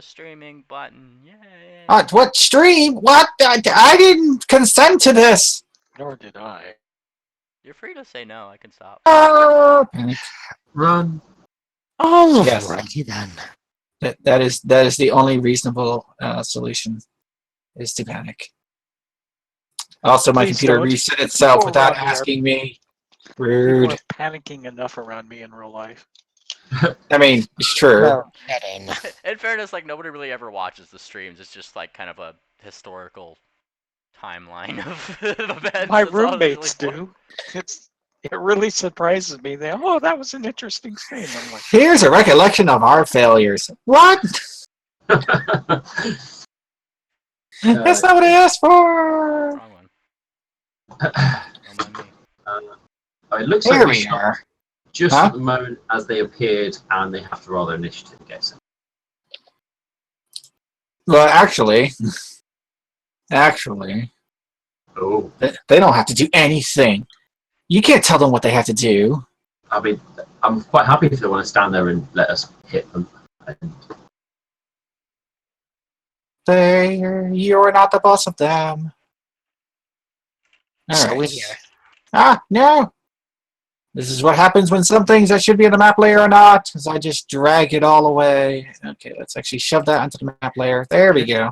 streaming button. Yay! What stream? What? I didn't consent to this. Nor did I. You're free to say no. I can stop. Panic. Run. Yes. then. That is the only reasonable solution. Is to panic. Also, my Please computer don't. reset itself People without around me are- asking me. People Rude. are panicking enough around me in real life. I mean, it's true. No kidding. In fairness, like nobody really ever watches the streams. It's just like kind of a historical timeline of events. My That's all it's roommates really for. do. It really surprises me. That was an interesting stream. I'm like, Here's a recollection of our failures. What? That's not what I asked for. Wrong one. Don't mind me. It looks like Here we we stopped are. just Huh? at the moment as they appeared, and they have to roll their initiative against them. Well, actually, Oh, they don't have to do anything. You can't tell them what they have to do. I mean, I'm quite happy if they want to stand there and let us hit them. You're not the boss of them. All So right. we hear. No. This is what happens when some things that should be in the map layer are not, because I just drag it all away. Okay, let's actually shove that onto the map layer. There we go.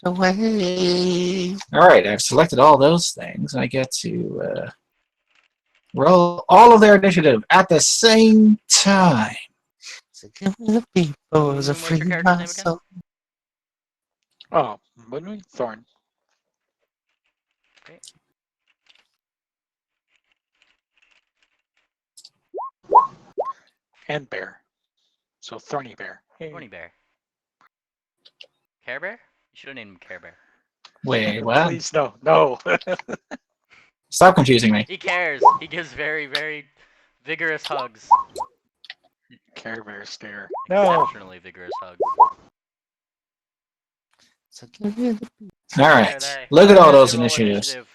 Away. All right, I've selected all those things. I get to roll all of their initiative at the same time. So give me the people as a What's your free character's name again? muscle. oh, wouldn't we? Thorn. Great. And Bear. So Thorny Bear. Hey. Thorny Bear. Care Bear? You should have named him Care Bear. Wait, what? Please, no. Stop confusing me. He cares. He gives very, very vigorous hugs. Care Bear stare. No. Exceptionally vigorous hugs. So give me the All There right, they- look at all They those roll initiatives. initiative.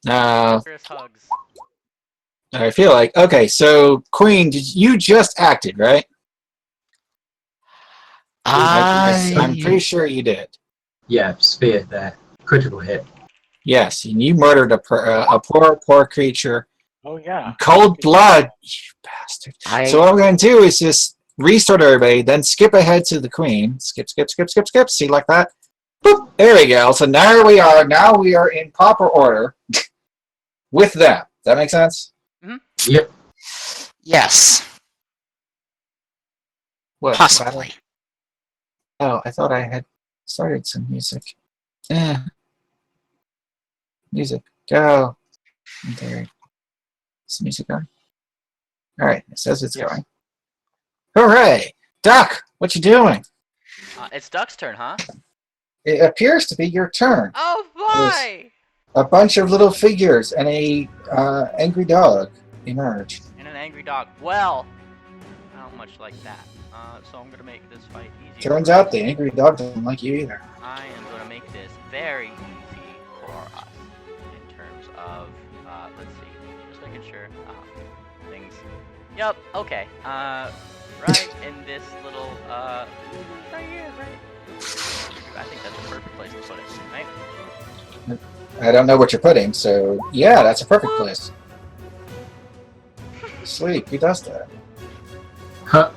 Now, Vigorous hugs. I feel like okay. So, Queen, you just acted, right? I'm pretty sure you did. Yeah, spear there. Critical hit. Yes, and you murdered a poor creature. Oh yeah. Cold blood, you bastard. So what I'm going to do is just restart everybody, then skip ahead to the Queen. Skip. See, like that? Boop. There we go. So now we are. Now we are in proper order with them. Does that make sense? Yep. Yes, What? possibly. Oh, I thought I had started some music. Music, go. There. Is the music going? All right, it says it's Yes. going. Hooray! Duck, what you doing? It's Duck's turn, huh? It appears to be your turn. Oh boy! A bunch of little figures and a angry dog emerge. And an angry dog. Well, I don't much like that. So I'm gonna make this fight easier. Turns out the angry dog doesn't like you either. I am gonna make this very easy for us in terms of let's see, just making sure things. Yep. Okay. Right in this little right here, right. I think that's a perfect place to put it, right? I don't know what you're putting, so yeah, that's a perfect place. Sweet, who does that? Huh.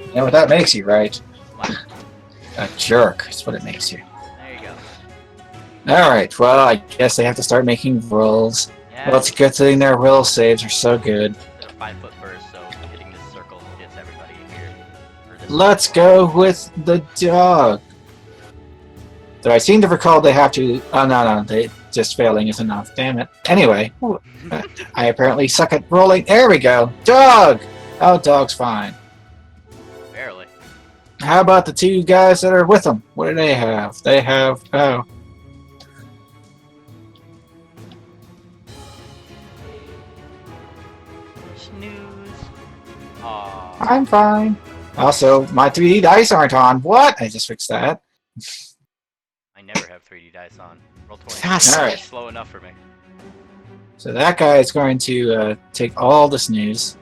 You know what that makes you, right? What? A jerk. That's what it makes you. There you go. Alright, well, I guess they have to start making rolls. Yeah. Well, it's a good thing their will saves are so good. They're 5-foot burst, so hitting this circle gets everybody here. Or this Let's go with the dog. Though I seem to recall they have to... Oh, no, they just failing is enough. Damn it. Anyway, I apparently suck at rolling. There we go. Dog! Oh, dog's fine. Barely. How about the two guys that are with them? What do they have? They have... Oh. Snooze. Aww. I'm fine. Also, my 3D dice aren't on. What? I just fixed that. I never have 3D dice on. Roll 20. Fast. Alright. It's slow enough for me. So that guy is going to take all the snooze.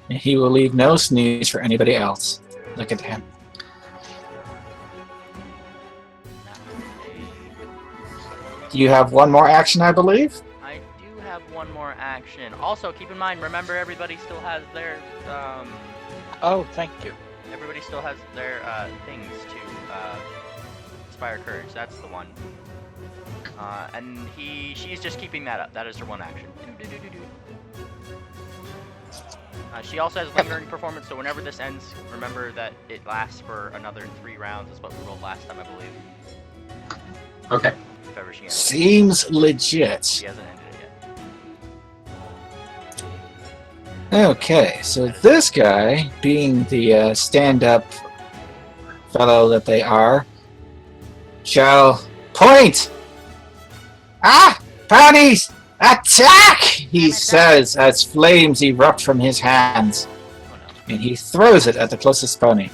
And he will leave no snooze for anybody else. Look at him. You have one more action, I believe? I do have one more action. Also, keep in mind, remember everybody still has their, Oh, thank you. everybody still has their, things to, inspire courage. That's the one. And she's just keeping that up. That is her one action. She also has lingering performance, so whenever this ends, remember that it lasts for another 3 rounds. Is what we rolled last time, I believe. Okay. If ever she ends. Seems legit. She hasn't ended it yet. Okay, so this guy, being the stand-up fellow that they are, shall point! Ah! Ponies! Attack! He says as flames erupt from his hands. Oh no. And he throws it at the closest pony.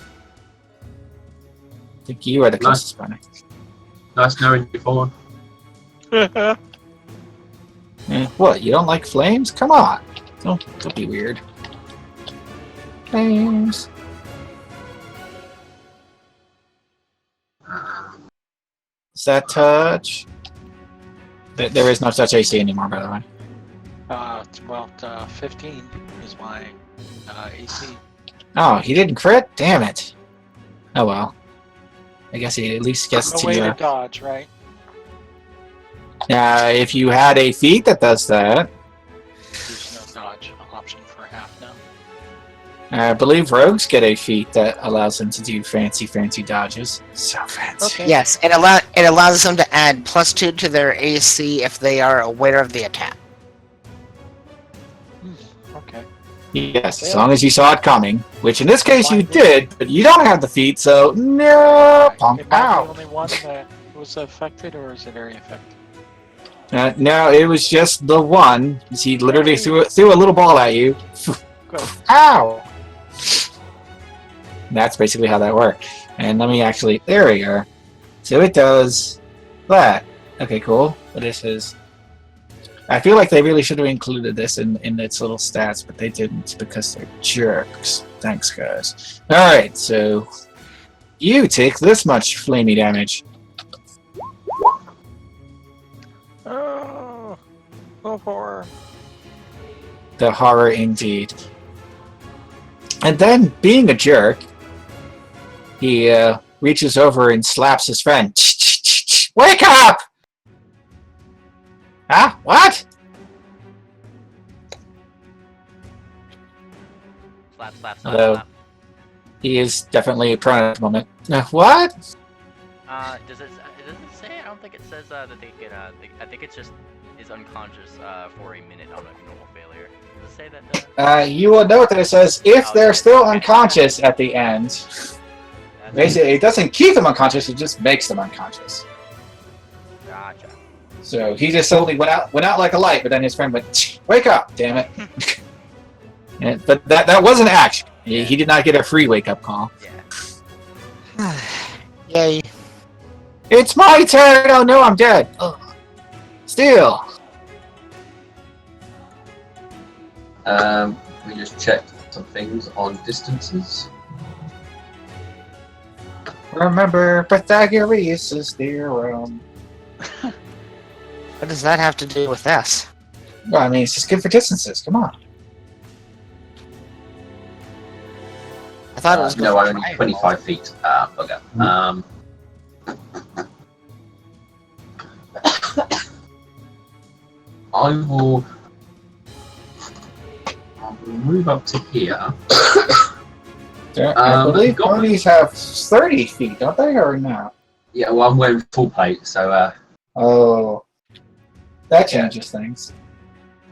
I think you are the Nice. closest pony. Nice knowing you, Fawn. What, you don't like flames? Come on. Don't be weird. Flames. Is that touch? There is no touch AC anymore, by the way. Well, 15 is my AC. Oh, he didn't crit? Damn it. Oh well. I guess he at least gets No way to to... dodge, right? if you had a feat that does that, There's no dodge option for half now. I believe rogues get a feat that allows them to do fancy dodges. So fancy. Okay. Yes, it allows them to add +2 to their AC if they are aware of the attack. Okay. Yes, as long as you saw it coming, which in this case you did, but you don't have the feat, so no, Am punk I the out. only one that was affected, or is it area affected? No, it was just the one. He literally threw a little ball at you. Good. Ow! That's basically how that worked. And let me actually, there we go. So it does that. Okay, cool. But this is... I feel like they really should have included this in its little stats, but they didn't because they're jerks. Thanks, guys. Alright, so... You take this much flamey damage. Oh, horror. The horror indeed. And then, being a jerk, he reaches over and slaps his friend. Wake up! Huh? What? Slap, slap, slap, Hello. slap. He is definitely prone at the moment. What? Does it say? I don't think it says that they get. I think it just is unconscious for a minute on a normal failure. Does it say that? You will note that it says if they're still unconscious at the end. Basically, it doesn't keep them unconscious; it just makes them unconscious. Gotcha. So he just suddenly went out like a light, but then his friend went, "Wake up, damn it!" But that was an action. He did not get a free wake up call. Yeah. Yay. It's my turn! Oh no, I'm dead. Ugh. Still. We just checked some things on distances. Remember Pythagoras' theorem. What does that have to do with us? Well, I mean, it's just good for distances. Come on. I thought it was good No, for I'm only triangles. 25 feet. Bugger. I'll move up to here. I believe got- ponies have 30 feet, don't they, or not? Yeah, well, I'm wearing full plate, so Oh. That changes things.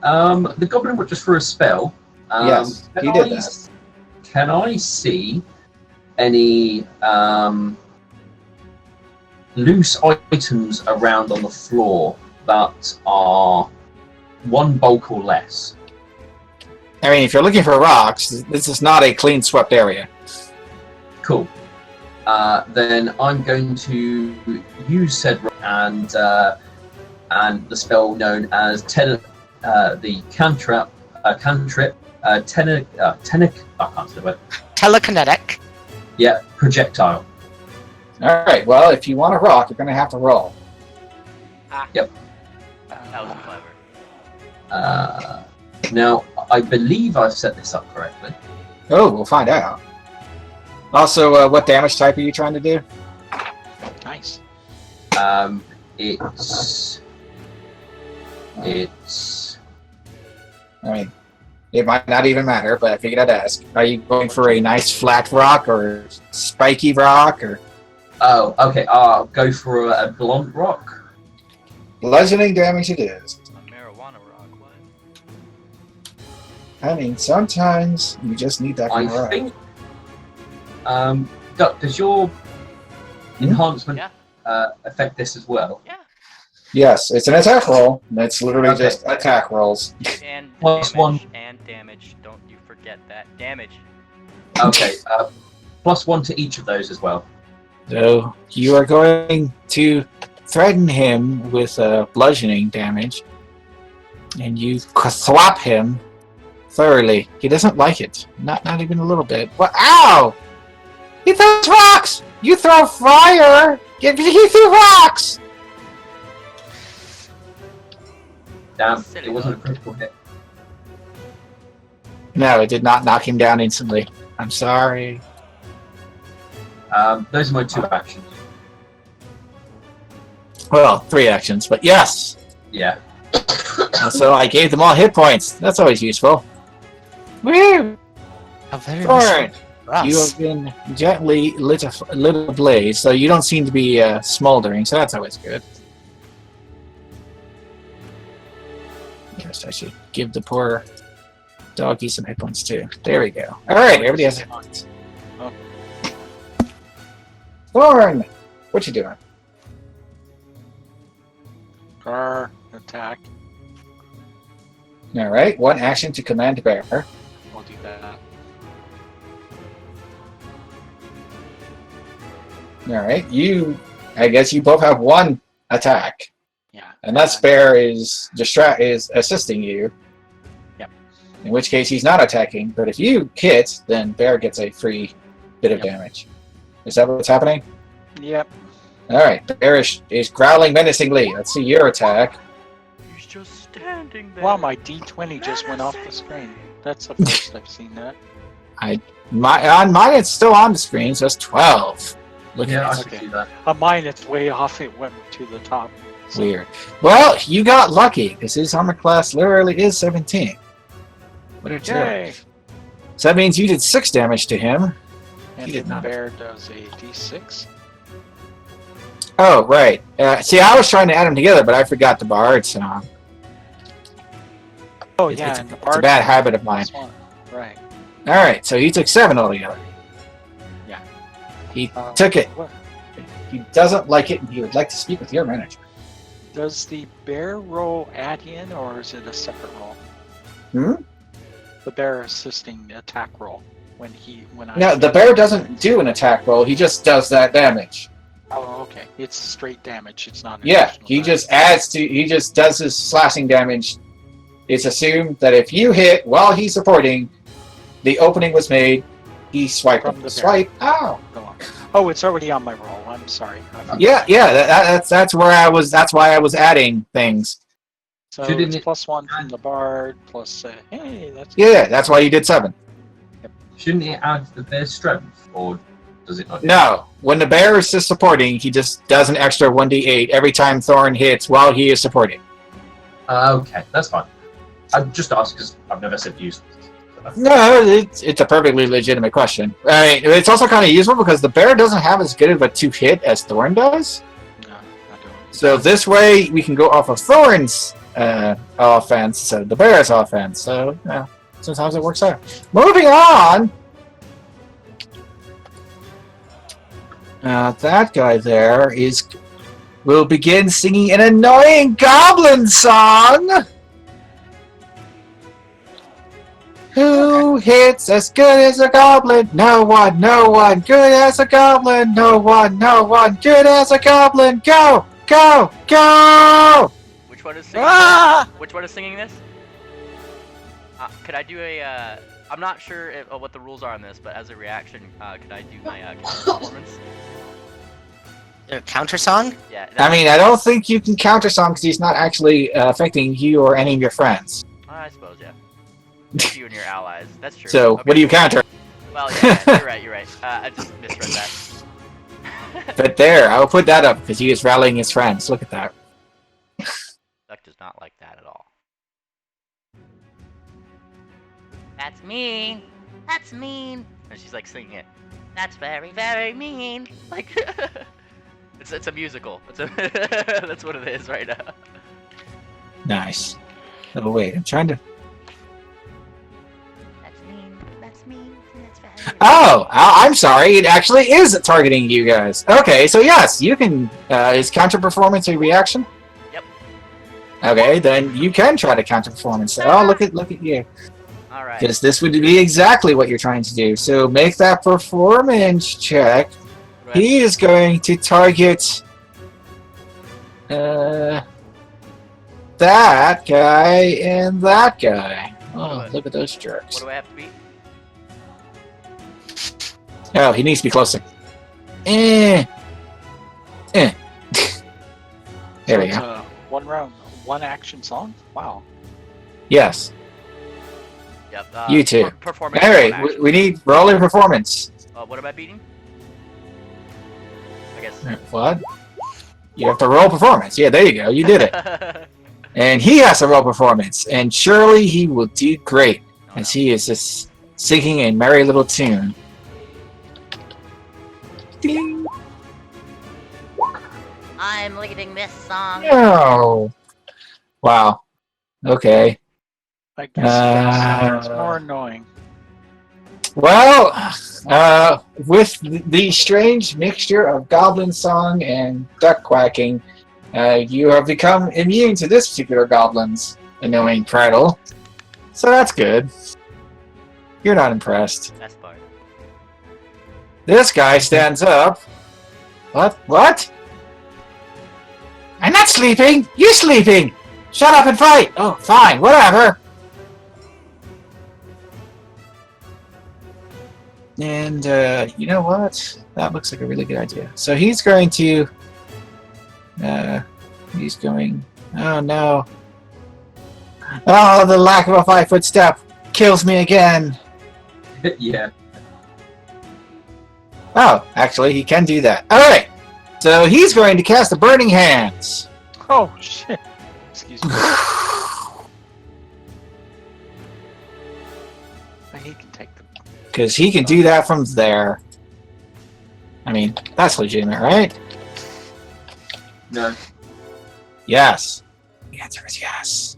the goblin would just throw a spell. Yes, he did that. Can I see any loose items around on the floor that are one bulk or less? I mean, if you're looking for rocks, this is not a clean swept area. Cool. Then I'm going to use said rock and the spell known as the cantrip I can't say the word. Telekinetic. Yeah, projectile. All right. Well, if you want to rock, you're going to have to roll. That was clever. Now, I believe I've set this up correctly. Oh, we'll find out. Also, what damage type are you trying to do? Nice. It's. I mean, it might not even matter, but I figured I'd ask. Are you going for a nice flat rock or spiky rock or Oh, okay. I'll go for a blunt rock. bludgeoning damage? It is. A marijuana rock. What? I mean, sometimes you just need that I kind of rock. think. Duck, does your enhancement affect this as well? Yeah. Yes, it's an attack roll. It's literally Okay. just attack rolls. And Plus damage. one. And damage. Don't you forget that. Damage. Okay. +1 to each of those as well. So you are going to threaten him with bludgeoning damage, and you swap him thoroughly. He doesn't like it. Not even a little bit. What? Ow! He throws rocks! You throw fire! He threw rocks! Damn, Silly it wasn't a dog. critical hit. No, it did not knock him down instantly. I'm sorry. Those are my 2 actions. Well, 3 actions, but yes! Yeah. So I gave them all hit points. That's always useful. Woo! A very Thorn! Russ. You have been gently lit ablaze, so you don't seem to be smoldering, so that's always good. Yes, I should give the poor doggy some hit points too. There we go. Alright, everybody has hit points. Oh. Thorn! What you doing? Gar attack. Alright, 1 action to command bear. We'll do that. Alright, I guess you both have 1 attack. Yeah. Unless bear is assisting you. Yep. In which case he's not attacking, but if you hit, then bear gets a free bit of Yep. damage. Is that what's happening? Yep. Alright, bear is growling menacingly. Let's see your attack. He's just standing there. Wow, my D20 just went off the screen. That's the first I've seen that. On mine it's still on the screen, so it's 12. Look Yeah, at I it. could see that. On mine, it's way off. It went to the top. So, Weird. Well, you got lucky, because his armor class literally is 17. What a jerk. Yay! So that means you did 6 damage to him. And He did the not. bear does a D6. Oh, right. See, I was trying to add them together, but I forgot the bard song. Oh, It's- yeah. it's- and the it's a bard bad habit of mine. plus 1. Right. Alright, so he took 7 altogether. Yeah. He Uh, took it. what- He doesn't like it, and he would like to speak with your manager. Does the bear roll add in, or is it a separate roll? Hmm? The bear assisting the attack roll when I. No, the bear doesn't do an attack roll, he just does that damage. Oh, okay. It's straight damage. It's not. An Yeah, additional he damage. he just does his slashing damage. It's assumed that if you hit while he's supporting, the opening was made, he swiped From him. the bear. Swipe, ow! Go on. Oh, it's already on my roll. I'm sorry. I forgot. Yeah, that's where I was, that's why I was adding things. So Shouldn't it's it- +1 from the bard, plus hey, that's Yeah, that's why you did 7. Shouldn't it add the bear's strength, or does it not? No, when the bear is just supporting, he just does an extra 1d8 every time Thorn hits while he is supporting. Okay, that's fine. I just asked because I've never said use. No, it's a perfectly legitimate question. I mean, it's also kind of useful because the bear doesn't have as good of a 2-hit as Thorn does. no, I don't. So this way we can go off of Thorn's offense, so the bear's offense. So sometimes it works out. Moving on. That guy there will begin singing an annoying goblin song. Who hits as good as a goblin? No one, no one. Good as a goblin. No one, no one. Good as a goblin. Go, go, go! Which one is singing Ah! this? Which one is singing this? Could I do a? I'm not sure what the rules are on this, but as a reaction, could I do my performance? Counter song? Yeah. I mean, I don't think you can counter song because he's not actually affecting you or any of your friends. I suppose, yeah. Just you and your allies. That's true. So, Okay, what do you cool. counter? Well, yeah, you're right. You're right. I just misread that. But there, I will put that up because he is rallying his friends. Look at that. Duck does not like that at all. That's mean. That's mean. And she's like singing it. That's very, very mean. Like, it's a musical. That's what it is right now. Nice. Oh wait, I'm trying to. That's mean. That's mean. That's very. Oh, I'm sorry. It actually is targeting you guys. Okay, so yes, you can. Is counter performance a reaction? Yep. Okay, then you can try to counter performance. Oh, look at you. All right. Because this would be exactly what you're trying to do. So make that performance check. He is going to target that guy and that guy. Oh, look at those jerks. What do I have to beat? Oh, he needs to be closer. There we It's go. a one round, one action song. Wow. Yes, Yep. you too. Performance. All right, we need roll your performance. What am I beating? I guess. What? You have to roll performance. Yeah, there you go. You did it. And he has to roll performance, and surely he will do great as he is just singing a merry little tune. Ding. I'm leading this song. Oh. Wow. Okay. I guess it's more annoying. Well, with the strange mixture of goblin song and duck quacking, you have become immune to this particular goblin's annoying prattle. So that's good. You're not impressed. Best part. This guy stands up. What? I'm not sleeping! You're sleeping! Shut up and fight! Oh, fine, whatever. And, you know what? That looks like a really good idea. So he's going to... Oh, no. Oh, the lack of a 5-foot step kills me again. Yeah. Oh, actually, he can do that. Alright! So he's going to cast the Burning Hands. Oh shit. Excuse me. He can take them. Because he can do that from there. I mean, that's legitimate, right? No. Yes. The answer is yes.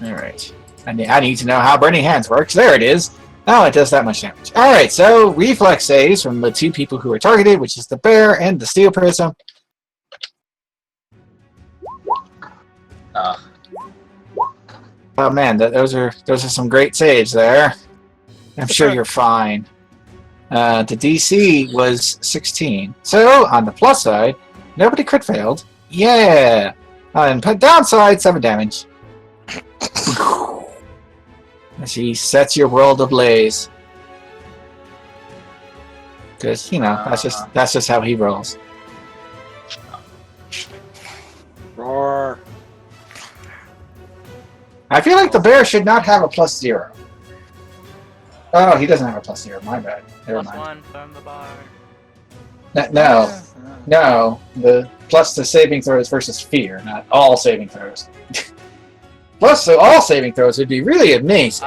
Alright. I need to know how Burning Hands works. There it is. Oh, it does that much damage. Alright, so reflex saves from the two people who are targeted, which is the bear and the steel prism. Oh man, those are some great saves there. I'm sure you're fine. The DC was 16. So, on the plus side, nobody crit failed. Yeah! On the downside, 7 damage. As he sets your world ablaze. Because, you know, that's just how he rolls. Roar. I feel like the bear should not have a +0. Oh, he doesn't have a +0. My bad. Never mind. +1 from the bar. No. The plus the saving throws versus fear, not all saving throws. Plus, so all saving throws would be really amazing.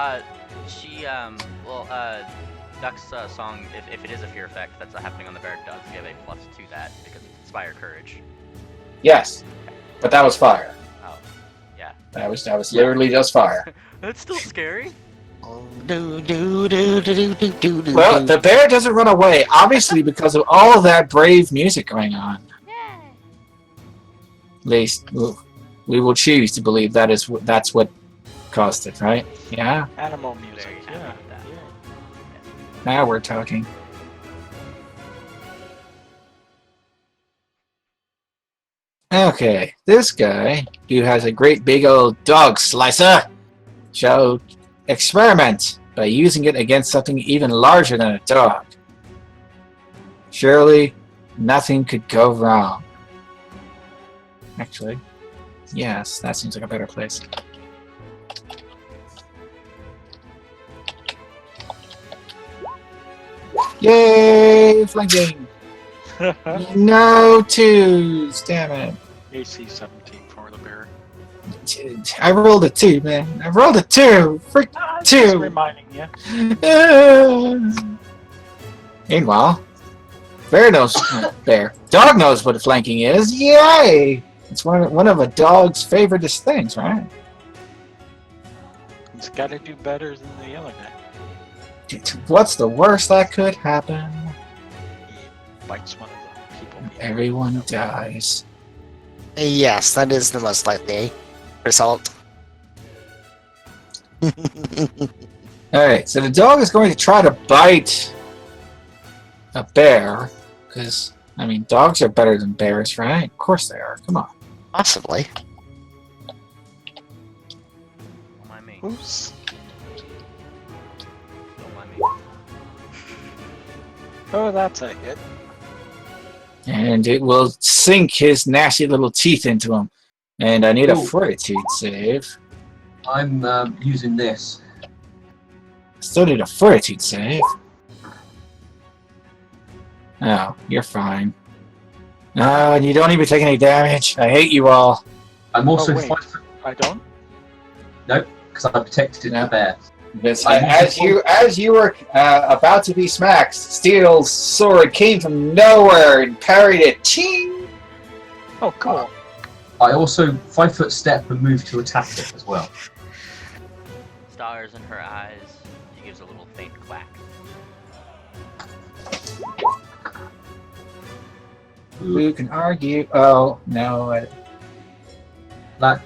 Duck's song, if it is a fear effect that's happening on the bear, does give a +2 to that because it's Inspire Courage. Yes, but that was fire. Oh, yeah. That was literally just fire. That's still scary. Well, the bear doesn't run away, obviously because of all of that brave music going on. Yay. At least we will choose to believe that's what caused it, right? Yeah. Animal music. Very happy Yeah. with that. Now we're talking. Okay, this guy, who has a great big old dog slicer, shall experiment by using it against something even larger than a dog. Surely, nothing could go wrong. Actually, yes, that seems like a better place. Yay! Flanking! No twos! Damn it. AC 17 for the bear. I rolled a 2, man. I rolled a 2! Freak Just 2! reminding you. Meanwhile, dog knows what flanking is. Yay! It's one of a dog's favoriteest things, right? He's got to do better than the other guy. What's the worst that could happen? He bites one of the people. Everyone dies. Yes, that is the most likely result. Alright, so the dog is going to try to bite a bear. Because, I mean, dogs are better than bears, right? Of course they are. Come on. Possibly. Don't mind me. Oops. Don't mind me. Oh, that's a hit. And it will sink his nasty little teeth into him. And I need a Ooh. fortitude save. I'm using this. Still need a fortitude save. Oh, you're fine. Oh, and you don't even take any damage. I hate you all. I'm also wait. 5 foot. I don't? Nope, because I protected No. the bear. Because as you were about to be smacked, Steel's sword came from nowhere and parried it. Ching! Oh, cool. I also 5 foot step and move to attack it as well. Stars in her eyes. She gives a little faint quack. Who can argue? Oh, no.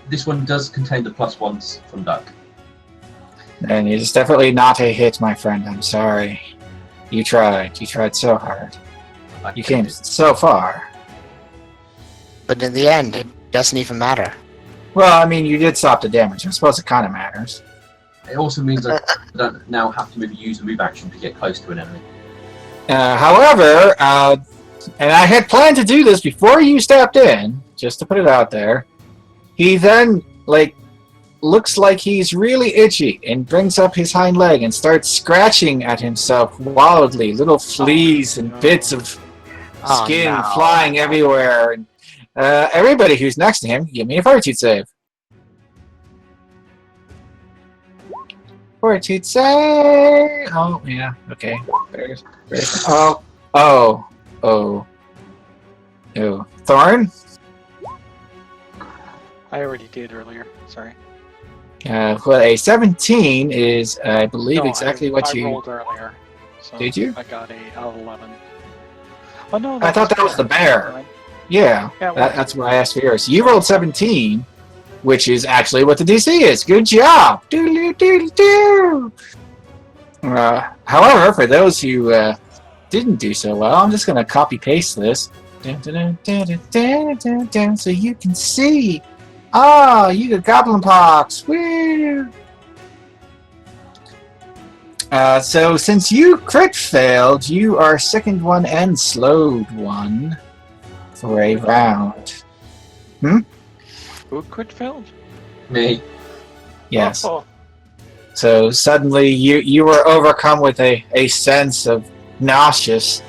This one does contain the +1s from Duck. And it is definitely not a hit, my friend. I'm sorry. You tried. You tried so hard. You came so far. But in the end, it doesn't even matter. Well, I mean, you did stop the damage. I suppose it kind of matters. It also means I don't now have to use a move action to get close to an enemy. However, and I had planned to do this before you stepped in, just to put it out there. He then, looks like he's really itchy and brings up his hind leg and starts scratching at himself wildly. Little fleas and bits of skin no. flying everywhere. And, everybody who's next to him, give me a fortitude save. Fortitude save! Oh, yeah, okay. Oh. Thorn? I already did earlier. Sorry. Well, a 17 is, I believe, No, exactly I what you... rolled earlier. So Did you? I got a 11. Oh, no. I thought that was the bear. Yeah, Yeah, that's why I asked for yours. You rolled 17, which is actually what the DC is. Good job! Doodle-doo-doodle-doo! However, for those who didn't do so well, I'm just going to copy-paste this. Dun, dun, dun, dun, dun, dun, dun, so you can see. Oh, you got goblin pox. Woo! So since you crit failed, you are sickened one and slowed one for a round. Who crit failed? Me. Yes. Oh, So suddenly you were overcome with a sense of nauseous.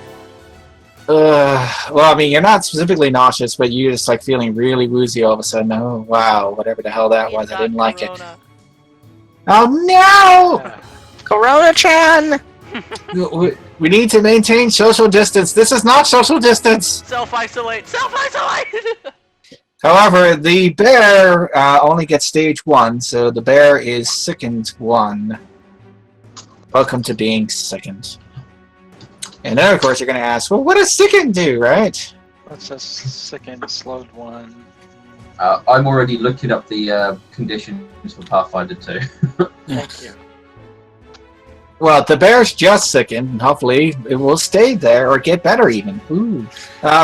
Well, I mean, you're not specifically nauseous, but you're just feeling really woozy all of a sudden. Oh, wow, whatever the hell that was, I didn't like it. Oh, no! yeah. Corona-chan! We need to maintain social distance. This is not social distance! Self-isolate! Self-isolate! However, the bear only gets stage 1, so the bear is sickened 1. Welcome to being sickened. And then, of course, you're going to ask, well, what does sickened do, right? Let's just second slowed one. I'm already looking up the conditions for Pathfinder 2. Thank you. Well, the bear's just sickened, and hopefully it will stay there or get better even. Ooh.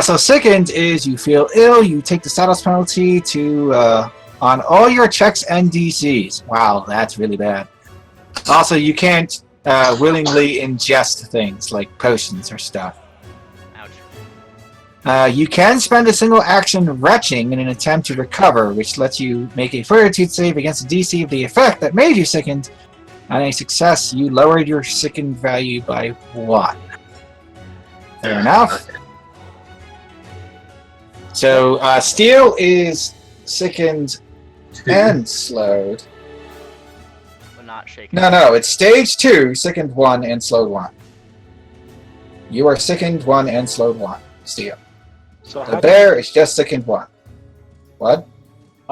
So sickened is you feel ill, you take the status penalty to on all your checks and DCs. Wow, that's really bad. Also, you can't willingly ingest things like potions or stuff. Ouch. You can spend a single action retching in an attempt to recover, which lets you make a fortitude save against the DC of the effect that made you sickened. On a success, you lowered your sickened value by 1. Fair enough. Okay. So, Steel is sickened and slowed. But not shaken. No, it's stage 2, sickened 1 and slowed 1. You are sickened 1 and slowed 1, Steel. So The how bear is just sickened 1. What?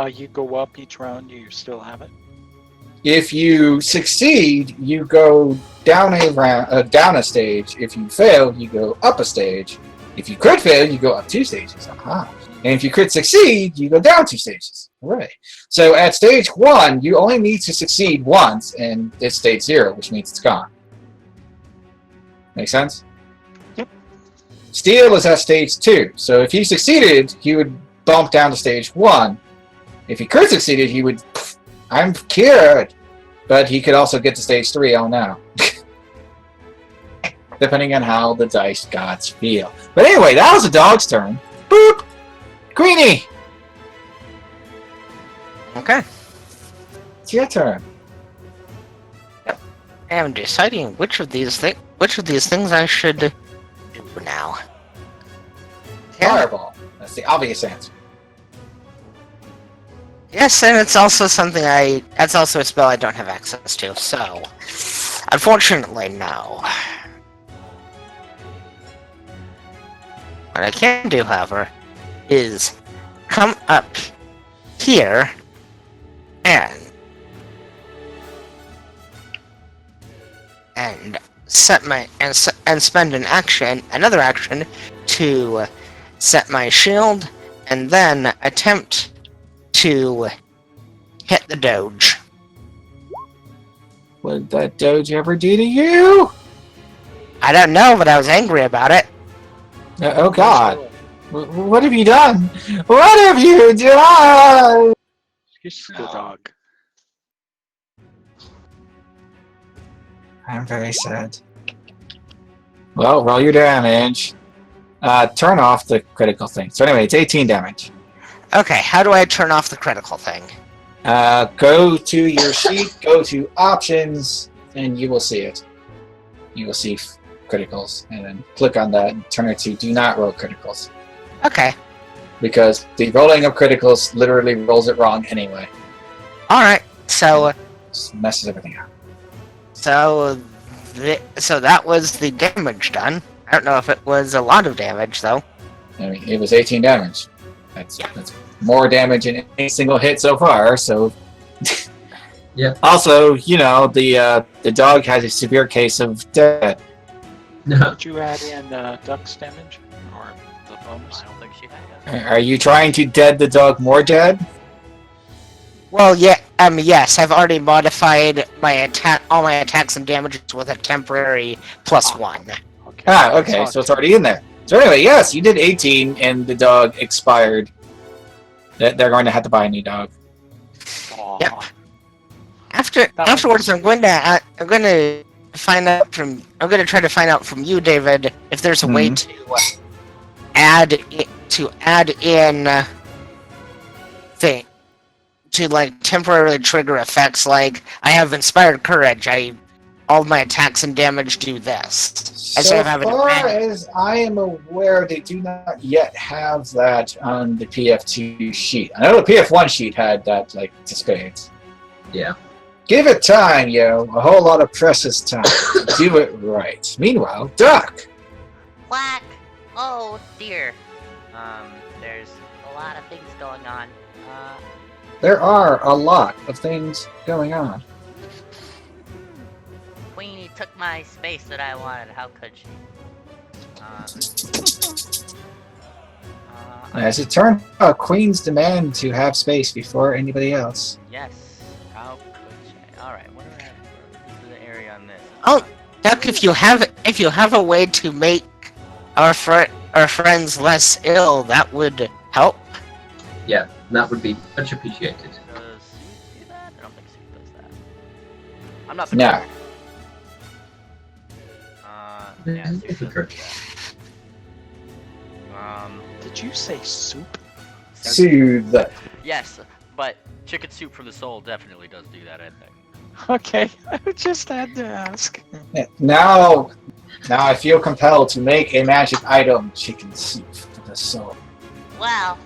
you go up each round? You still have it? If you succeed, you go down down a stage. If you fail, you go up a stage. If you crit fail, you go up 2 stages. Aha. And if you crit succeed, you go down 2 stages. Right. So at stage 1, you only need to succeed once, and it's stage 0, which means it's gone. Make sense? Yep. Steel is at stage 2. So if he succeeded, he would bump down to stage 1. If he crit succeeded, he would... I'm cured! But he could also get to stage 3, oh no. Depending on how the dice gods feel. But anyway, that was the dog's turn. Boop! Queenie! Okay. It's your turn. I'm deciding which of these things I should do now. Yeah. Fireball. That's the obvious answer. Yes, and it's also something that's also a spell I don't have access to, so unfortunately, no. What I can do, however, is come up here and set my and spend another action to set my shield, and then attempt to hit the Doge. What did that Doge ever do to you? I don't know, but I was angry about it. Oh god. What have you done? What have you done? It's the dog. I'm very sad. Well, roll your damage. Turn off the critical thing. So anyway, it's 18 damage. Okay, how do I turn off the critical thing? Go to your sheet, go to options, and you will see it. You will see criticals, and then click on that and turn it to do not roll criticals. Okay. Because the rolling of criticals literally rolls it wrong anyway. Alright, so Just messes everything up. so that was the damage done. I don't know if it was a lot of damage though. I mean, it was 18 damage. That's more damage in any single hit so far, so... Yeah. Also, you know, the dog has a severe case of death. Did you add in duck's damage? Or the bonus? I don't think she had it. Are you trying to dead the dog more dead? Well, yeah, yes, I've already modified all my attacks and damages with a temporary +1. Okay. Ah, okay, so it's already in there. So anyway, yes, you did 18, and the dog expired. They're going to have to buy a new dog. Aw. Yep. Afterwards, I'm going to try to find out from you, David, if there's a way to add in thing to like temporarily trigger effects. Like I have inspired courage. All of my attacks and damage do this. So far as I am aware, they do not yet have that on the PF2 sheet. I know the PF1 sheet had that, like, to spades. Yeah. Give it time, yo. A whole lot of precious time. Do it right. Meanwhile, Duck. Quack! Oh dear. There's a lot of things going on. There are a lot of things going on. Queenie took my space that I wanted. How could she? As it turned out, Queens demand to have space before anybody else. Yes. How could she? Alright, what do I have for the area on this? Oh, Duck, if you have a way to make our friends less ill, that would help. Yeah, that would be much appreciated. Does Soup do that? I don't think Soup does that. I'm not the No. cook. Yeah, Soup If you doesn't could. do that. Did you say soup? Soothe. Yes, but chicken soup from the soul definitely does do that, I think. Okay, I just had to ask. Now I feel compelled to make a magic item, chicken soup for the soul. Well,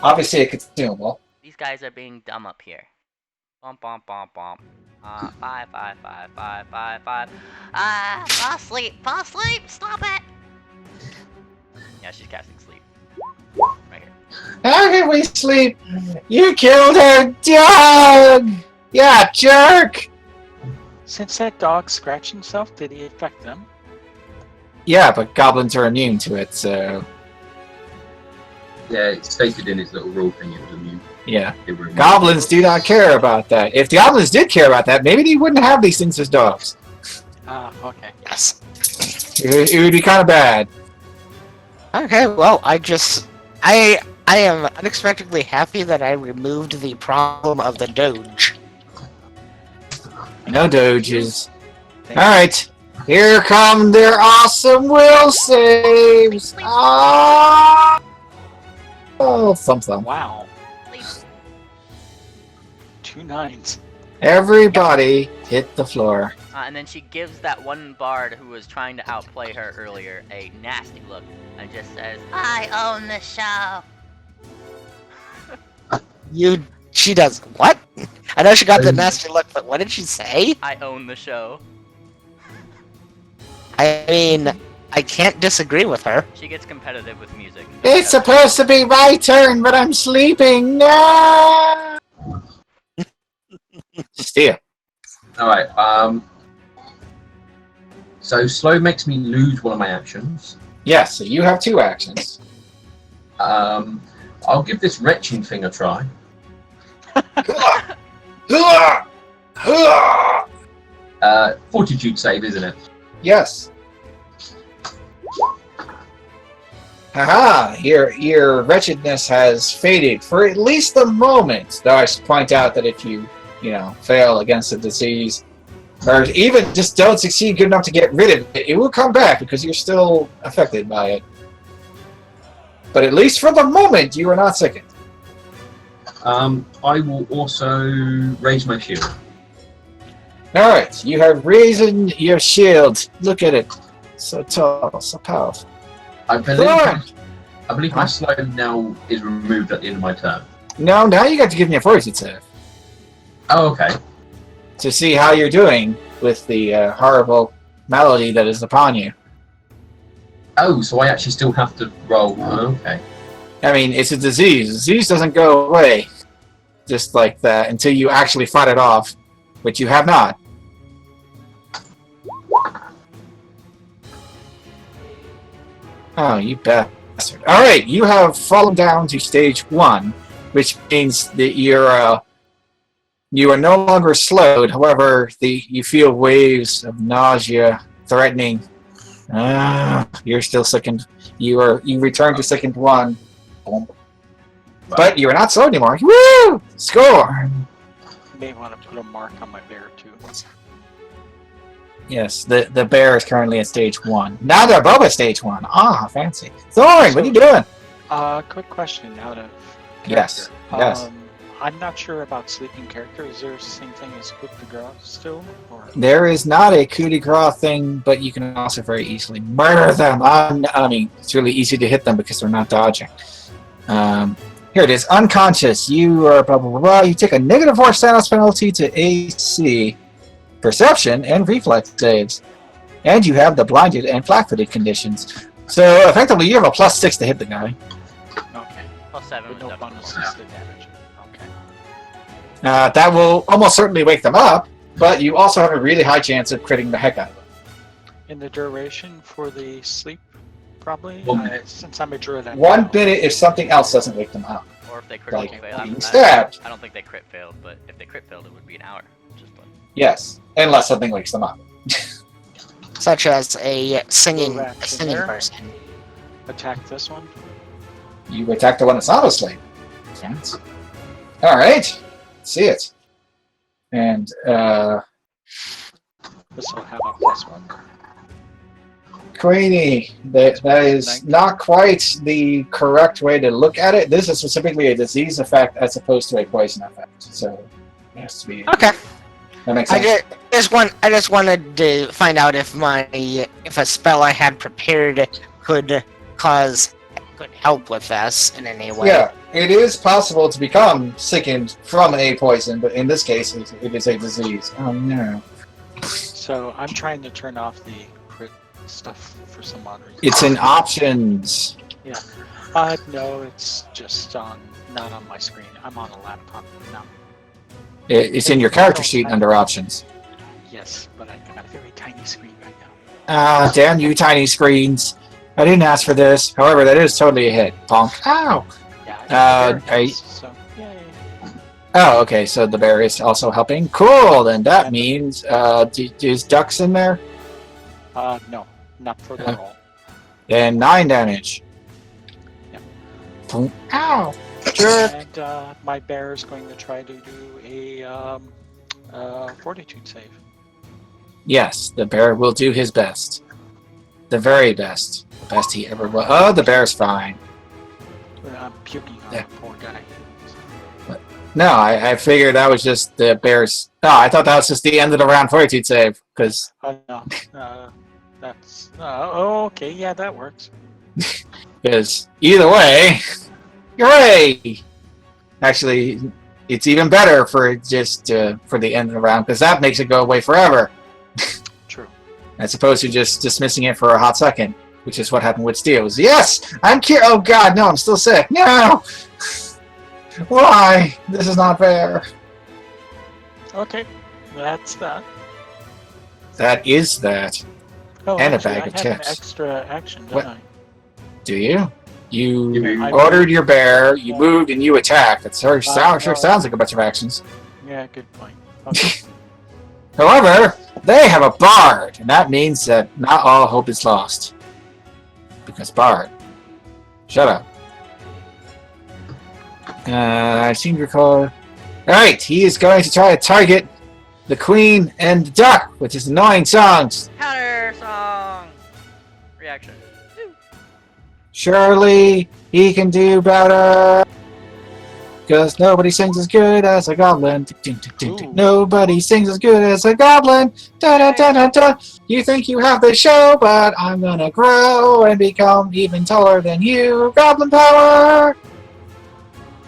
Obviously a consumable. These guys are being dumb up here. Bump, bump, bump, bump. 5, 5, 5, 5, 5, 5. fall asleep, stop it! Yeah, she's casting sleep. Right here. How can we sleep? You killed her dog! Yeah, jerk! Since that dog scratched himself, did he affect them? Yeah, but goblins are immune to it, so... Yeah, it's stated in his little rule thing it was immune. Yeah. It were immune. Goblins do not care about that. If the goblins did care about that, maybe they wouldn't have these things as dogs. Okay. Yes. It would be kind of bad. Okay, well, I am unexpectedly happy that I removed the problem of the Doge. No doges. Alright. Here come their awesome will saves! Oh, thump thump. Wow. Sleep. 2 9s. Everybody hit the floor. And then she gives that one bard who was trying to outplay her earlier a nasty look and just says, I own the show. She does what? I know she got the nasty look, but what did she say? I own the show. I mean, I can't disagree with her. She gets competitive with music. It's supposed to be my turn, but I'm sleeping. No! Steal. Alright, so slow makes me lose one of my actions. Yes, so you have 2 actions. I'll give this retching thing a try. Fortitude save, isn't it? Yes. Haha, your wretchedness has faded for at least a moment. Though I should point out that if you fail against a disease, or even just don't succeed good enough to get rid of it, it will come back because you're still affected by it. But at least for the moment, you are not sickened. I will also raise my shield. Alright, you have risen your shield. Look at it. So tall, so powerful. I believe Thorn! my slow now is removed at the end of my turn. No, now you got to give me a fortitude save Oh, okay. to see how you're doing with the horrible malady that is upon you. Oh, so I actually still have to roll. Oh, okay. I mean, it's a disease. Disease doesn't go away just like that until you actually fight it off, which you have not. Oh, you bastard. Alright, you have fallen down to stage 1, which means that you are no longer slowed. However, you feel waves of nausea threatening. You're still sickened. You return to sickened 1. Boom. But you are not slowed anymore. Woo! Score! May want to put a mark on my bear too. Yes, the bear is currently at stage 1. Now they're both at stage 1. Ah, fancy. Thorn, what are you doing? Quick question out of Yes, character. yes. I'm not sure about sleeping character. Is there the same thing as coup de grace still? Or There is not a coup de grace thing, but you can also very easily murder them. I mean, it's really easy to hit them because they're not dodging. Here it is. Unconscious. You are blah, blah, blah, blah. You take a -4 status penalty to AC, perception, and reflex saves. And you have the blinded and flat-footed conditions. So, effectively, you have a +6 to hit the guy. okay, +7 with was no definitely bonuses close. to damage. Okay. That will almost certainly wake them up, but you also have a really high chance of critting the heck out of them. In the duration for the sleep, probably. 1 minute. Since I'm a druid. I 1 know. minute if something else doesn't wake them up. Or if they critical Like fail. being stabbed. I don't think they crit failed, but if they crit failed, it would be an hour. Just like, Yes, unless something wakes them up. Such as a singing Move action there. person. Attack this one. You attack the one that's not asleep. All right, see it. And This will have a plus one. Queenie, that is not quite the correct way to look at it. This is specifically a disease effect as opposed to a poison effect. So it has to be. Okay. That makes sense. I just wanted to find out if a spell I had prepared could help with this in any way. Yeah, it is possible to become sickened from a poison, but in this case, it is a disease. Oh no. So I'm trying to turn off the crit stuff for some odd reason. It's in options. No, it's just not on my screen. I'm on a laptop now. It's in your character sheet under options. Yes, but I've got a very tiny screen right now. Ah, damn you tiny screens. I didn't ask for this. However, that is totally a hit. Bonk. Ow! Yeah, so yay. Oh, okay, so the bear is also helping. Cool, then that means, is Ducks in there? No, not for the roll. Then 9 damage. Yep. Boom. Ow! Jerk! And my bear is going to try to do a fortitude save. Yes, the bear will do his best. The very best. The best he ever will. Oh, the bear's fine. I'm puking on Yeah. the poor guy. No, I figured that was just the bear's... No, I thought that was just the end of the round fortitude save, because... No, that's... oh, okay, yeah, that works. Because either way... Hooray! Actually, it's even better for just for the end of the round, because that makes it go away forever. True. As opposed to just dismissing it for a hot second, which is what happened with Steel. Was, yes! I'm cured! Oh god, no, I'm still sick! No! Why? This is not fair. Okay, that's that. That is that. Oh, And a actually, bag of I have chips. an extra action, don't What? I? Do you? You I ordered your bear, you moved, and you attacked. That sure no. sounds like a bunch of actions. Yeah, good point. Okay. However, they have a bard, and that means that not all hope is lost. Because bard. Shut up. I seem to recall... Alright, he is going to try to target the queen and the duck with his annoying songs. Counter song! Reaction. Surely he can do better. Because nobody sings as good as a goblin. Ooh. Nobody sings as good as a goblin. Da, da, da, da, da. You think you have the show, but I'm gonna grow and become even taller than you. Goblin power!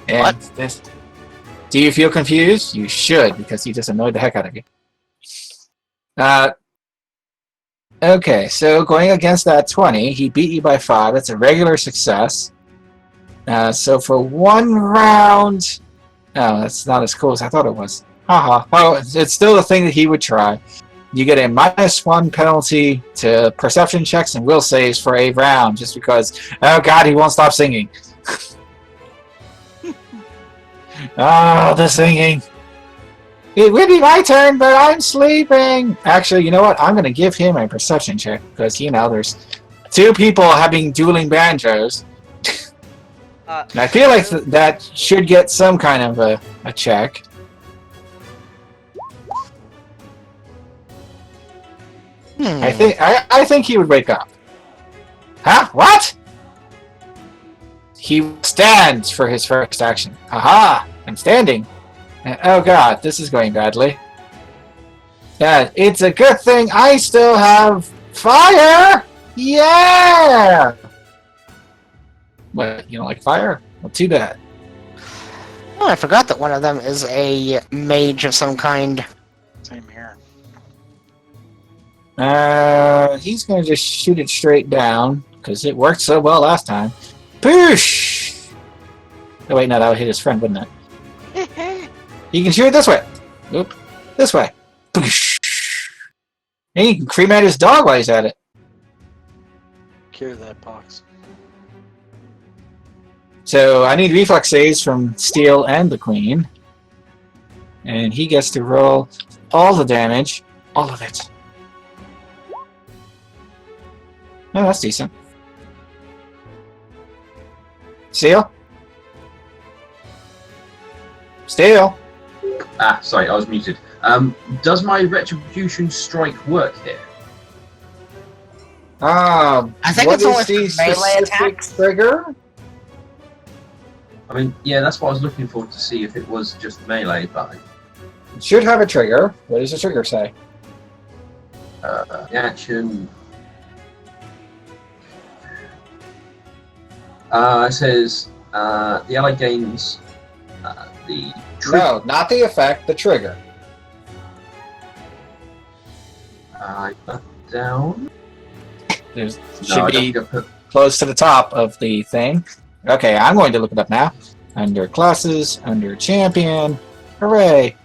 And What? this. Do you feel confused? You should, because he just annoyed the heck out of you. Okay, so going against that 20, he beat you by 5. That's a regular success. So for one round... Oh, that's not as cool as I thought it was. Haha. Oh, it's still a thing that he would try. You get a -1 penalty to perception checks and will saves for a round, just because, oh god, he won't stop singing. Oh, the singing. It would be my turn, but I'm sleeping. Actually, you know what? I'm going to give him a perception check, because, you know, there's 2 people having dueling banjos. And I feel like that should get some kind of a check. I think he would wake up. Huh? What? He stands for his first action. Aha! I'm standing. Oh god, this is going badly. Yeah, it's a good thing I still have fire! Yeah! What, you don't like fire? Well, too bad. Oh, I forgot that one of them is a mage of some kind. Same here. He's gonna just shoot it straight down, because it worked so well last time. Poosh! Oh wait, no, that would hit his friend, wouldn't it? You can shoot it this way. Oop. This way. Poosh! And you can cremate his dog while he's at it. Cure that box. So I need reflex saves from Steel and the Queen. And he gets to roll all the damage. All of it. No, that's decent. Steel? Steel? Ah, sorry, I was muted. Does my retribution strike work here? I think what it's only is the for melee specific attacks. trigger? I mean, yeah, that's what I was looking for to see if it was just melee, but It should have a trigger. What does the trigger say? the action. It says the ally gains the No, not the effect, the trigger. Down. There No, should I be don't put. close to the top of the thing. Okay, I'm going to look it up now. Under classes, under champion. Hooray!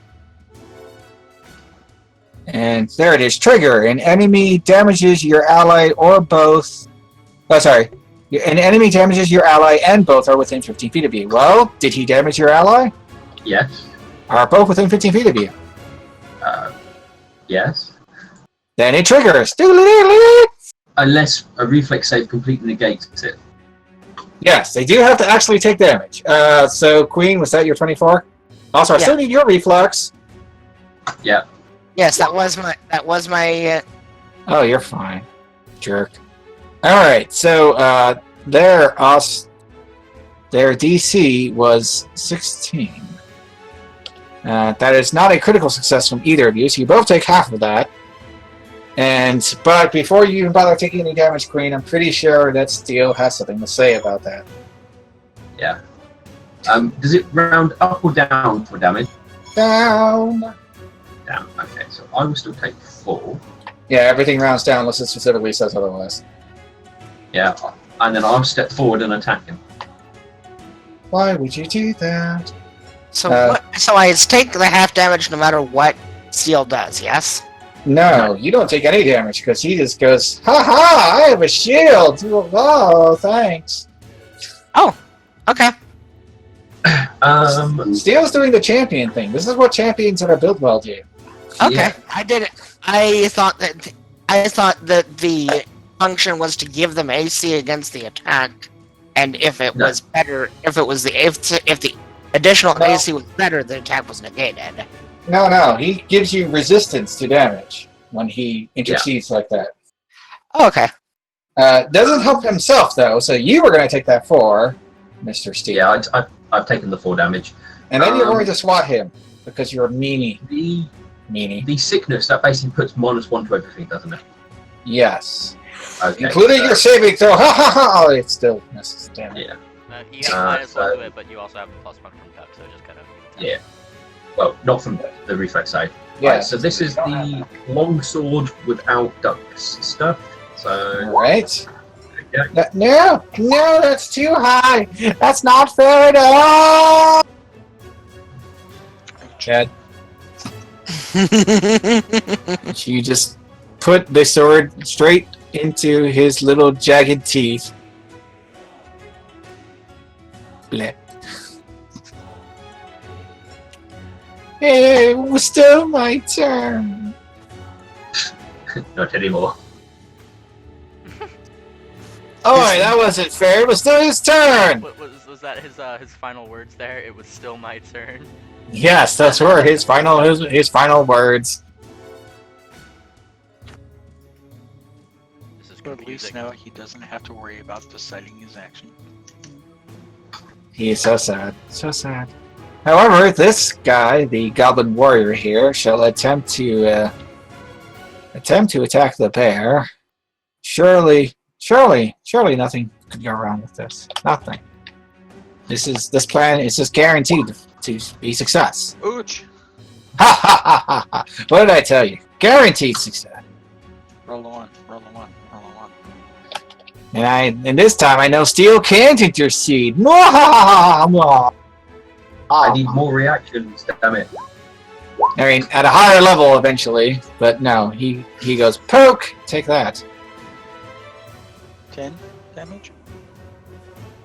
And there it is. Trigger. An enemy damages your ally or both. Oh, sorry. An enemy damages your ally and both are within 15 feet of you. Well, did he damage your ally? Yes. Are both within 15 feet of you? Yes. Then it triggers. Unless a reflex save completely negates it. Yes, they do have to actually take damage. So, Queen, was that your 24? Also, I Yeah. still need your reflex. Yeah. Yes, that was my. Oh, you're fine, jerk. All right, so their DC was 16. That is not a critical success from either of you, so you both take half of that. But before you even bother taking any damage, Queen, I'm pretty sure that Steel has something to say about that. Yeah. Does it round up or down for damage? Down. Down. Okay, so I will still take 4. Yeah, everything rounds down unless it specifically says otherwise. Yeah, and then I'll step forward and attack him. Why would you do that? So So I take the half damage no matter what Steel does. Yes. No, you don't take any damage because he just goes, "Ha ha! I have a shield. Oh, thanks." Okay. Steel's doing the champion thing. This is what champions that are built well do. Okay. Yeah. I did it. I thought that the function was to give them AC against the attack, and if it No. was better, if the additional No. AC was better, the attack was negated. No, he gives you resistance to damage when he intercedes like that. Oh, okay. Doesn't help himself though, so you were going to take that 4, Mr. Steel. Yeah, I've taken the 4 damage. And then you're going to swat him because you're a meanie. The sickness, that basically puts -1 to everything, doesn't it? Yes. Okay. Including so- your saving throw. Ha ha ha! Oh, it still misses. Damn it. Yeah. You have minus 1 to it, but you also have +1 from Duck, so just kind of. Yeah. Well, not from the reflex side. Yeah. Right, so this is the long sword without ducks stuff. So Alright. yeah. No, that's too high. That's not fair at all. Chad, you just put the sword straight into his little jagged teeth. Bleh. It was still my turn. Not anymore. Oh, that wasn't fair. It was still his turn. Was that his final words there? It was still my turn. Yes, those were his final words. This is But at least confusing. now he doesn't have to worry about deciding his action. He is so sad. So sad. However, this guy, the Goblin Warrior here, shall attempt to attack the bear. Surely nothing could go wrong with this. Nothing. This plan is just guaranteed to be success. Ooch! Ha ha ha ha ha! What did I tell you? Guaranteed success. Roll a 1, roll a 1, roll a 1. And this time I know Steel can't intercede. Mwahaha! I need more reactions, damn it. I mean, at a higher level eventually, but no, he goes poke. Take that. 10 damage?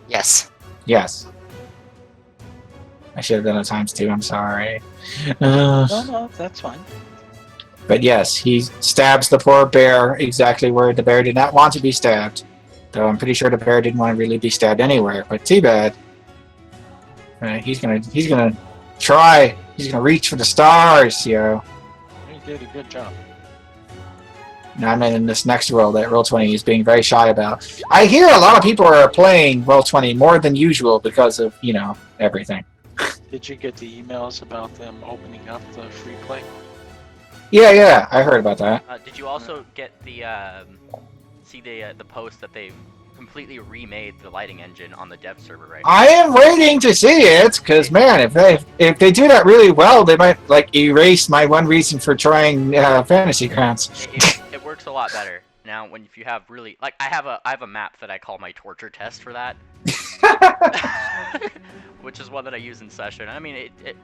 Yes. Yes. I should have done it times 2. I'm sorry. No, that's fine. But yes, he stabs the poor bear exactly where the bear did not want to be stabbed. Though I'm pretty sure the bear didn't want to really be stabbed anywhere. But too bad. He's gonna try. He's gonna reach for the stars, yo. You did a good job. Now I'm in this next world that Roll20 is being very shy about. I hear a lot of people are playing Roll20 more than usual because of, everything. Did you get the emails about them opening up the free play? Yeah, I heard about that. Did you also get the the post that they've completely remade the lighting engine on the dev server right now? I am waiting to see it, because man, if they do that really well, they might erase my one reason for trying Fantasy Grounds. It works a lot better now if you have really I have a map that I call my torture test for that, which is one that I use in session. I mean, it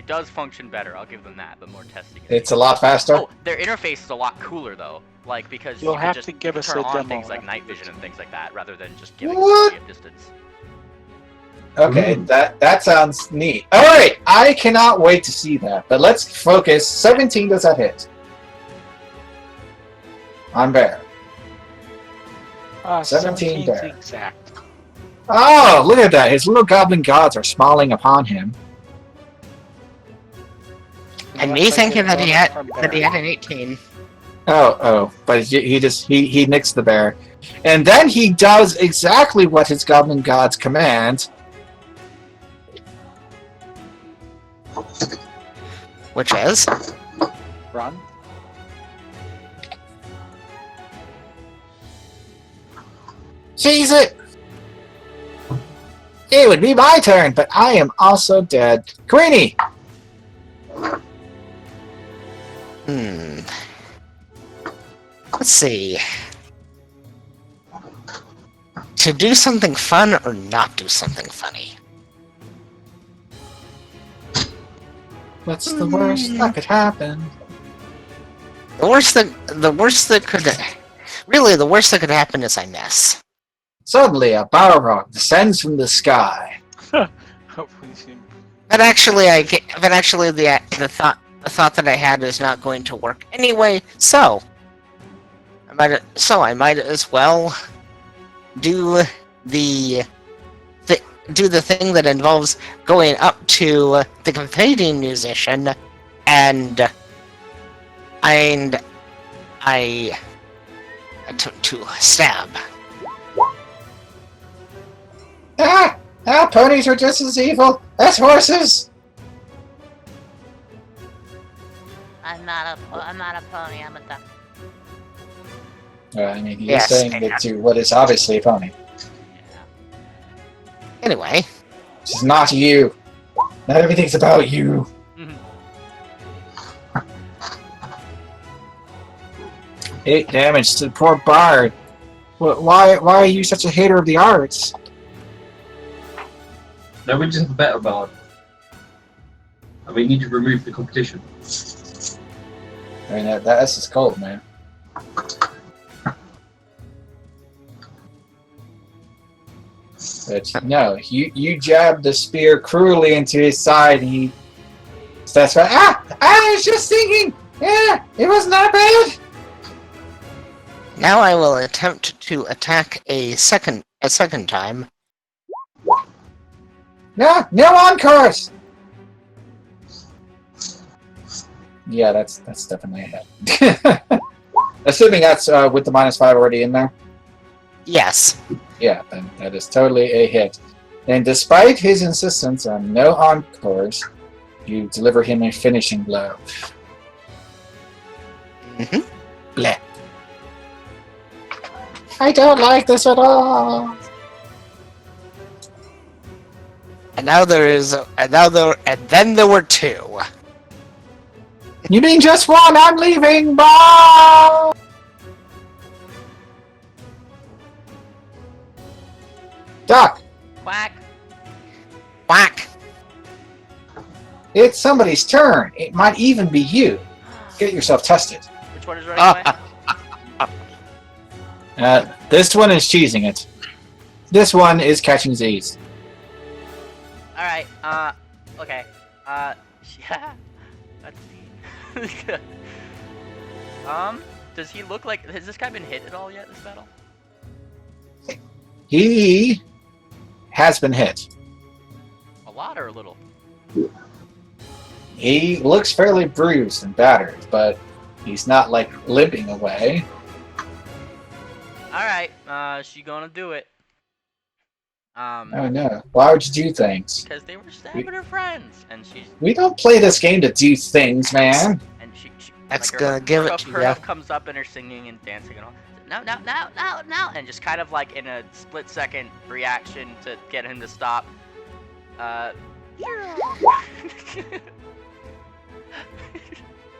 does function better. I'll give them that, but more testing. It's a lot faster. Oh, their interface is a lot cooler though. Because You'll you have can just to give us turn a on demo things like after night this. vision and things like that, rather than just giving What? a distance. Okay, that sounds neat. All right, I cannot wait to see that. But let's focus. 17 does that hit? On bear. 17 17's there. exact. Oh, look at that! His little goblin gods are smiling upon him. And me Unless I thinking get that he bonus had from that he Barry. had an 18. Oh, but he nicks the bear, and then he does exactly what his goblin gods command. Which is? Run. Seize it! It would be my turn, but I am also dead. Queenie! Let's see. To do something fun or not do something funny? What's the worst that could happen? The worst that could happen is I miss. Suddenly, a Balrog descends from the sky. Hopefully soon. But actually, the thought that I had is not going to work anyway. So I might as well do the thing that involves going up to the competing musician and I attempt to stab. Ponies are just as evil as horses. I'm not a pony. I'm a duck. I mean, he's Yes, saying it to what is obviously a pony. Anyway, This is not you. Not everything's about you. 8 damage to the poor bard. Why are you such a hater of the arts? No, we just have a better bard. And we need to remove the competition. I mean, that's just cold, man. But no, you jabbed the spear cruelly into his side, and he starts going, I was just thinking, yeah, it wasn't that bad. now I will attempt to attack a second time. No encores. Yeah, that's definitely a hit. Assuming that's with the -5 already in there. Yes. Yeah, then that is totally a hit. And despite his insistence on no encores, you deliver him a finishing blow. Mm-hmm. Bleh. I don't like this at all. And then there were 2. You mean just one? I'm leaving. Bye. Doc, Quack. Whack. it's somebody's turn. It might even be you. Get yourself tested. Which one is running away? This one is cheesing it. This one is catching Z's. Alright, okay. Yeah. Let's see. Does he look like... Has this guy been hit at all yet, this battle? He has been hit. A lot or a little? He looks fairly bruised and battered, but he's not, like, limping away. Alright, she gonna do it. Oh no. Why would you do things? Because they were stabbing her friends, and she's... We don't play this game to do things, man. And she That's like gonna give it to her ya. hoof comes up and her singing and dancing and all. No, and just kind of like in a split second reaction to get him to stop.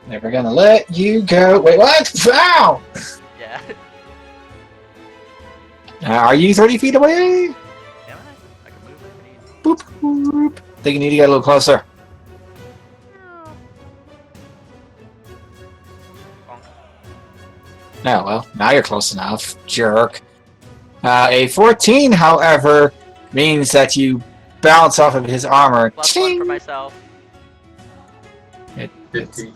Never gonna let you go. Wait, what? Ow! Yeah. Are you 30 feet away? Am I can move if I need. Boop, boop. Think you need to get a little closer. Oh, well, now you're close enough, jerk. A 14, however, means that you bounce off of his armor. +1 Ching! for myself. 50.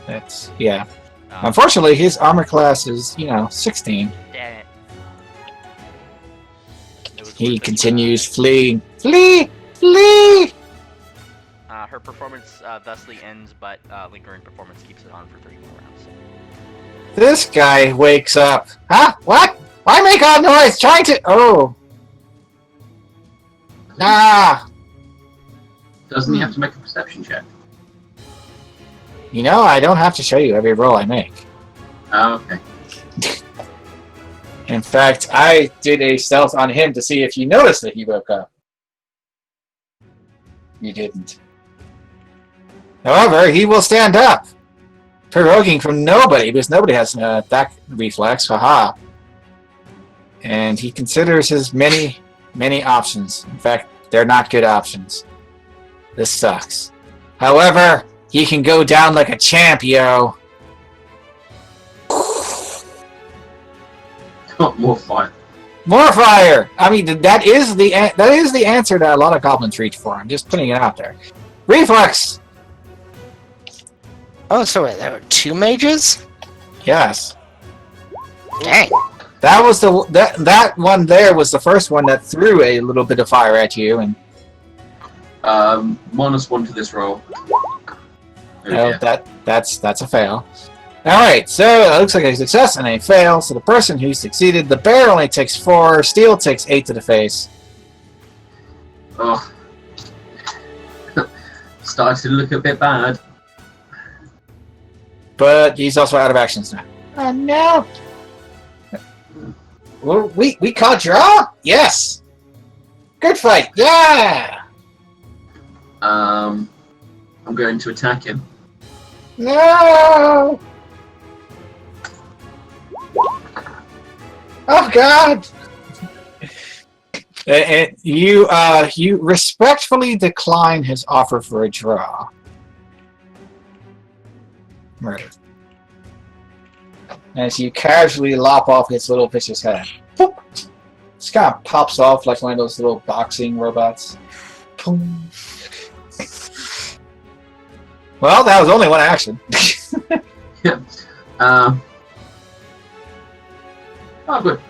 That's, yeah. Unfortunately, his armor class is, 16. Damn it. It was He worth it. continues fleeing. Flee! Flee! Her performance thusly ends, but lingering performance keeps it on for 3 more rounds. This guy wakes up. Huh? What? Why make all noise? Trying to... Oh. Ah! Doesn't he have to make a perception check? I don't have to show you every roll I make. Oh, okay. In fact, I did a stealth on him to see if you noticed that he woke up. You didn't. However, he will stand up. Provoking from nobody, because nobody has that reflex. Haha. And he considers his many, many options. In fact, they're not good options. This sucks. However, he can go down like a champ, yo. More fire. More fire! I mean, that is the answer that a lot of goblins reach for. I'm just putting it out there. Reflex! Oh, so wait, there were 2 mages? Yes. Dang. That was that one there was the first one that threw a little bit of fire at you, and -1 to this roll. no, that's a fail. Alright, so it looks like a success and a fail, so the person who succeeded, the bear only takes 4, steel takes 8 to the face. Oh. Starting to look a bit bad. But he's also out of actions now. Oh no! Well, we caught draw? Yes! Good fight, yeah! I'm going to attack him. No! Oh God! And you respectfully decline his offer for a draw. Murder. As you casually lop off his little vicious head. Boop. This kind of pops off like one of those little boxing robots. Boom. Well, that was only one action. Oh, good.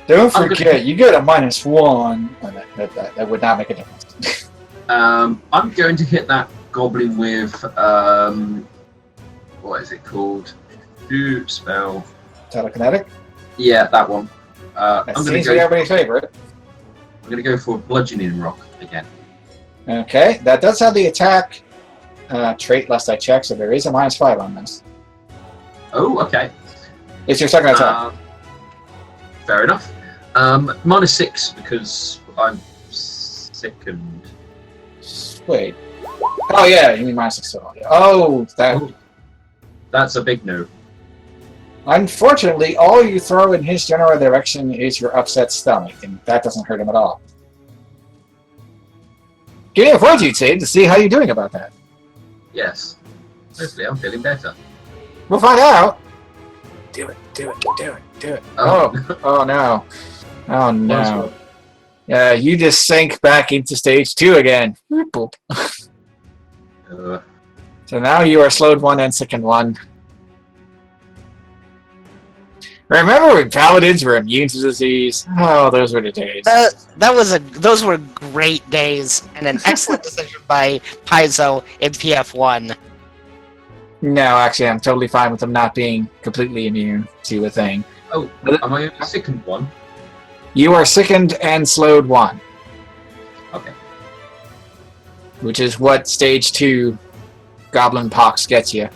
Don't forget, you get a -1. That would not make a difference. I'm going to hit that goblin with what is it called? Spell. Telekinetic? Yeah, that one. That I'm going seems to to be go. everybody's favorite. I'm going to go for a bludgeoning rock again. Okay, that does have the attack trait, lest I check, so there is a -5 on this. Oh, okay. It's your second attack. Fair enough. -6 because I'm sickened. Wait. Oh yeah, you mean -6 total. Oh, that. That's a big no. Unfortunately, all you throw in his general direction is your upset stomach, and that doesn't hurt him at all. Give me a fortitude save to see how you're doing about that. Yes. Hopefully I'm feeling better. We'll find out. Do it, do it, do it, do it. Oh, oh no. Oh no. You just sank back into stage 2 again. Boop. So now you are slowed 1 and sickened 1. Remember when paladins were immune to disease? Oh, those were the days. Those were great days, and an excellent decision by Paizo in PF1. No, actually, I'm totally fine with them not being completely immune to a thing. Oh, am I the second one? You are sickened and slowed 1, Okay. which is what stage 2 goblin pox gets you.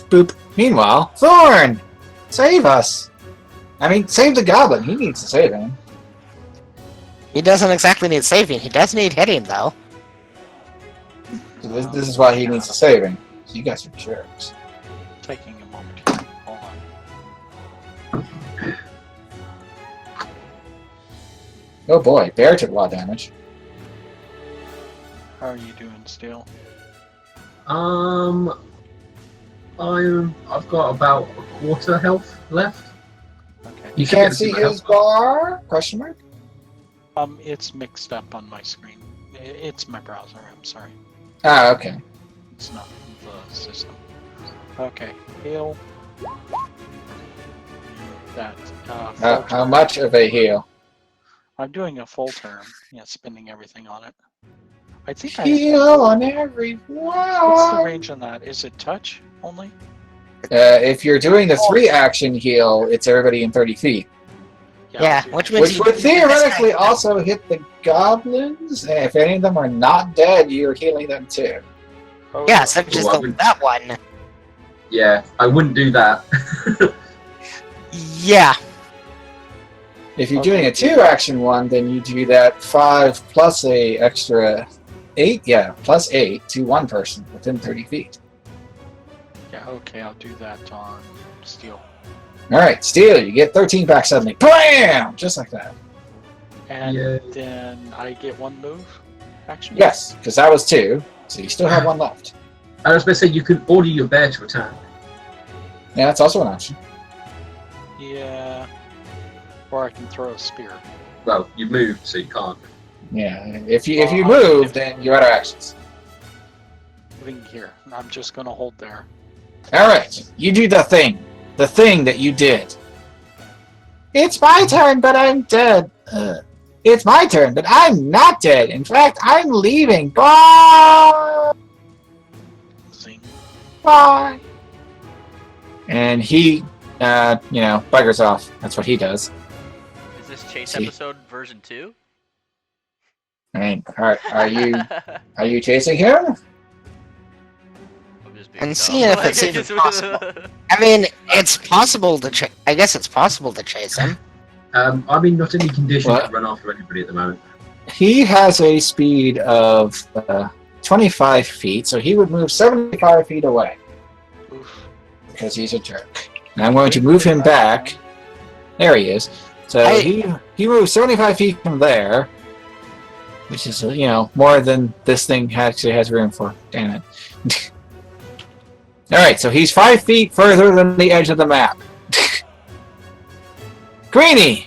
Boop. Meanwhile, Thorn! Save us! I mean, save the goblin. He needs to save him. He doesn't exactly need saving. He does need hitting, though. So this is why he needs to save him. So you guys are jerks. Taking a moment here. Hold on. Oh boy, Bear took a lot of damage. How are you doing, Steel? I've got about a quarter health left. Okay. You should can't get see some his bar? Question mark? It's mixed up on my screen. It's my browser. I'm sorry. Ah, okay. It's not the system. Okay. Heal. That. Full How turn. much of a heal? I'm doing a full turn. Yeah, spinning everything on it. I think I. Heal on everyone! What's the range on that? Is it touch only? If you're doing the 3 action heal, it's everybody in 30 feet. Yeah, I'll do which that. means Which you would can do this theoretically guy. also hit the goblins. And if any of them are not dead, you're healing them too. Oh, Yeah, such as Oh, that one. Yeah, I wouldn't do that. Yeah. If you're Okay. doing a 2 action one, then you do that 5 plus a extra 8, yeah, plus 8 to one person within 30 feet. Yeah, okay, I'll do that on Steel. Alright, Steel, you get 13 back suddenly. BAM! Just like that. And Yeah. then I get 1 move action? Yes, because that was 2, so you still have 1 left. I was going to say you can order your bear to attack. Yeah, that's also an option. Yeah. Or I can throw a spear. Well, you've moved, so you can't. Yeah, if you Well, move, then you're out of actions. Moving here. I'm just gonna hold there. Alright, you do the thing. The thing that you did. It's my turn, but I'm dead. It's my turn, but I'm not dead. In fact, I'm leaving. Bye! Zing. Bye! And he, buggers off. That's what he does. Is this Chase See. episode version 2? I mean, are you chasing him? I'm just being And dumb. seeing if it's even possible. I mean, it's possible to I guess it's possible to chase him. I'm in not any condition What? to run after anybody at the moment. He has a speed of 25 feet, so he would move 75 feet away Oof. because he's a jerk. And I'm going to move him back. There he is. So he moves 75 feet from there, which is more than this thing actually has room for. Damn it! All right, so he's 5 feet further than the edge of the map. Greenie.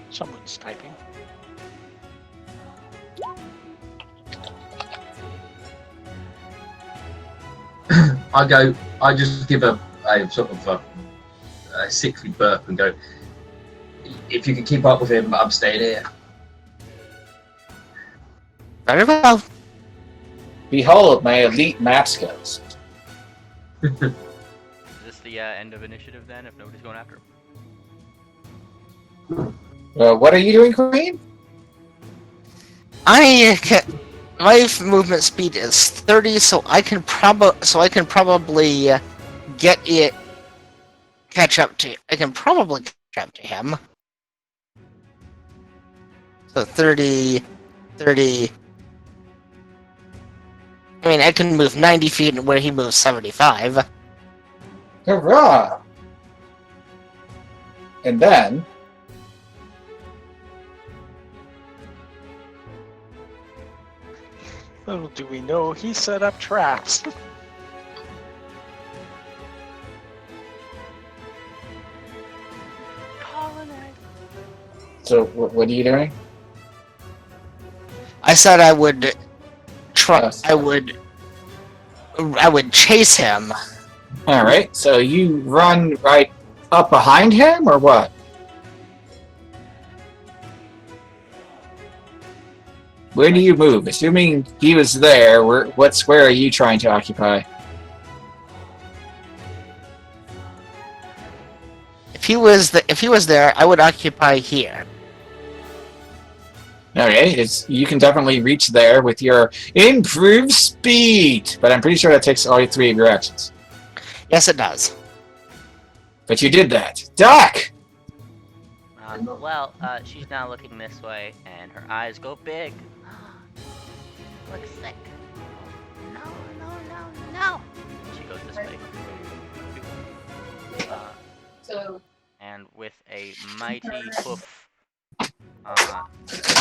Someone's typing. I just give a sort of a sickly burp and go, if you can keep up with him, I'm staying here. Very well. Behold my elite map skills. Is this the end of initiative then, if nobody's going after him? What are you doing, Queen? My movement speed is 30, so I can probably catch up to. I can probably catch up to him. So 30. I mean, I can move 90 feet where he moves 75. Hurrah! And then, Little do we know, he set up traps. so what are you doing? I said I would try. Yes. I would chase him. All right. So you run right up behind him, or what? Where do you move? Assuming he was there, what square are you trying to occupy? If he was there, I would occupy here. Okay, you can definitely reach there with your improved speed, but I'm pretty sure that takes all 3 of your actions. Yes, it does. But you did that. Doc! Well, she's now looking this way, and her eyes go big. Looks sick. No, no, no, no! She goes this way. And with a mighty hoof,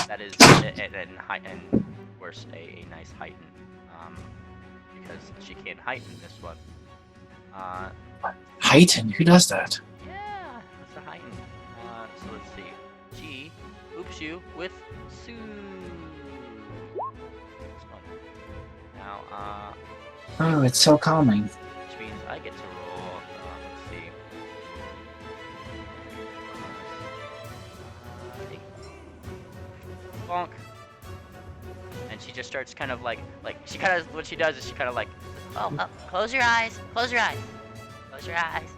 that is, and worse, a nice heighten, because she can't heighten this one. Heighten? Who does that? Yeah, that's a heighten. So let's see. She oops you with Sue. This one. Now, Oh, it's so calming. which means I get to roll. Let's see. Bonk. And she just starts kind of like she kind of, what she does is she kind of like, oh, close your eyes, close your eyes, close your eyes.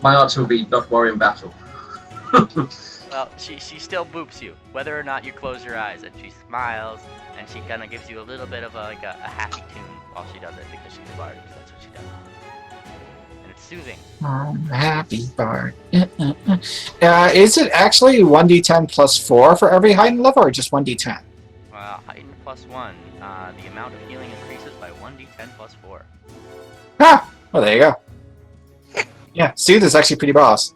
My answer will be not worry in battle. Well, she still boops you, whether or not you close your eyes, and she smiles, and she kind of gives you a little bit of a happy tune while she does it, because she's a bard, so that's what she does. And it's soothing. Oh, happy bard. Is it actually 1d10 plus 4 for every heightened level, or just 1d10? Heightened plus 1, the amount of healing increases by 1d10 plus 4. Ah! Well, there you go. Yeah, Soothe is actually pretty boss.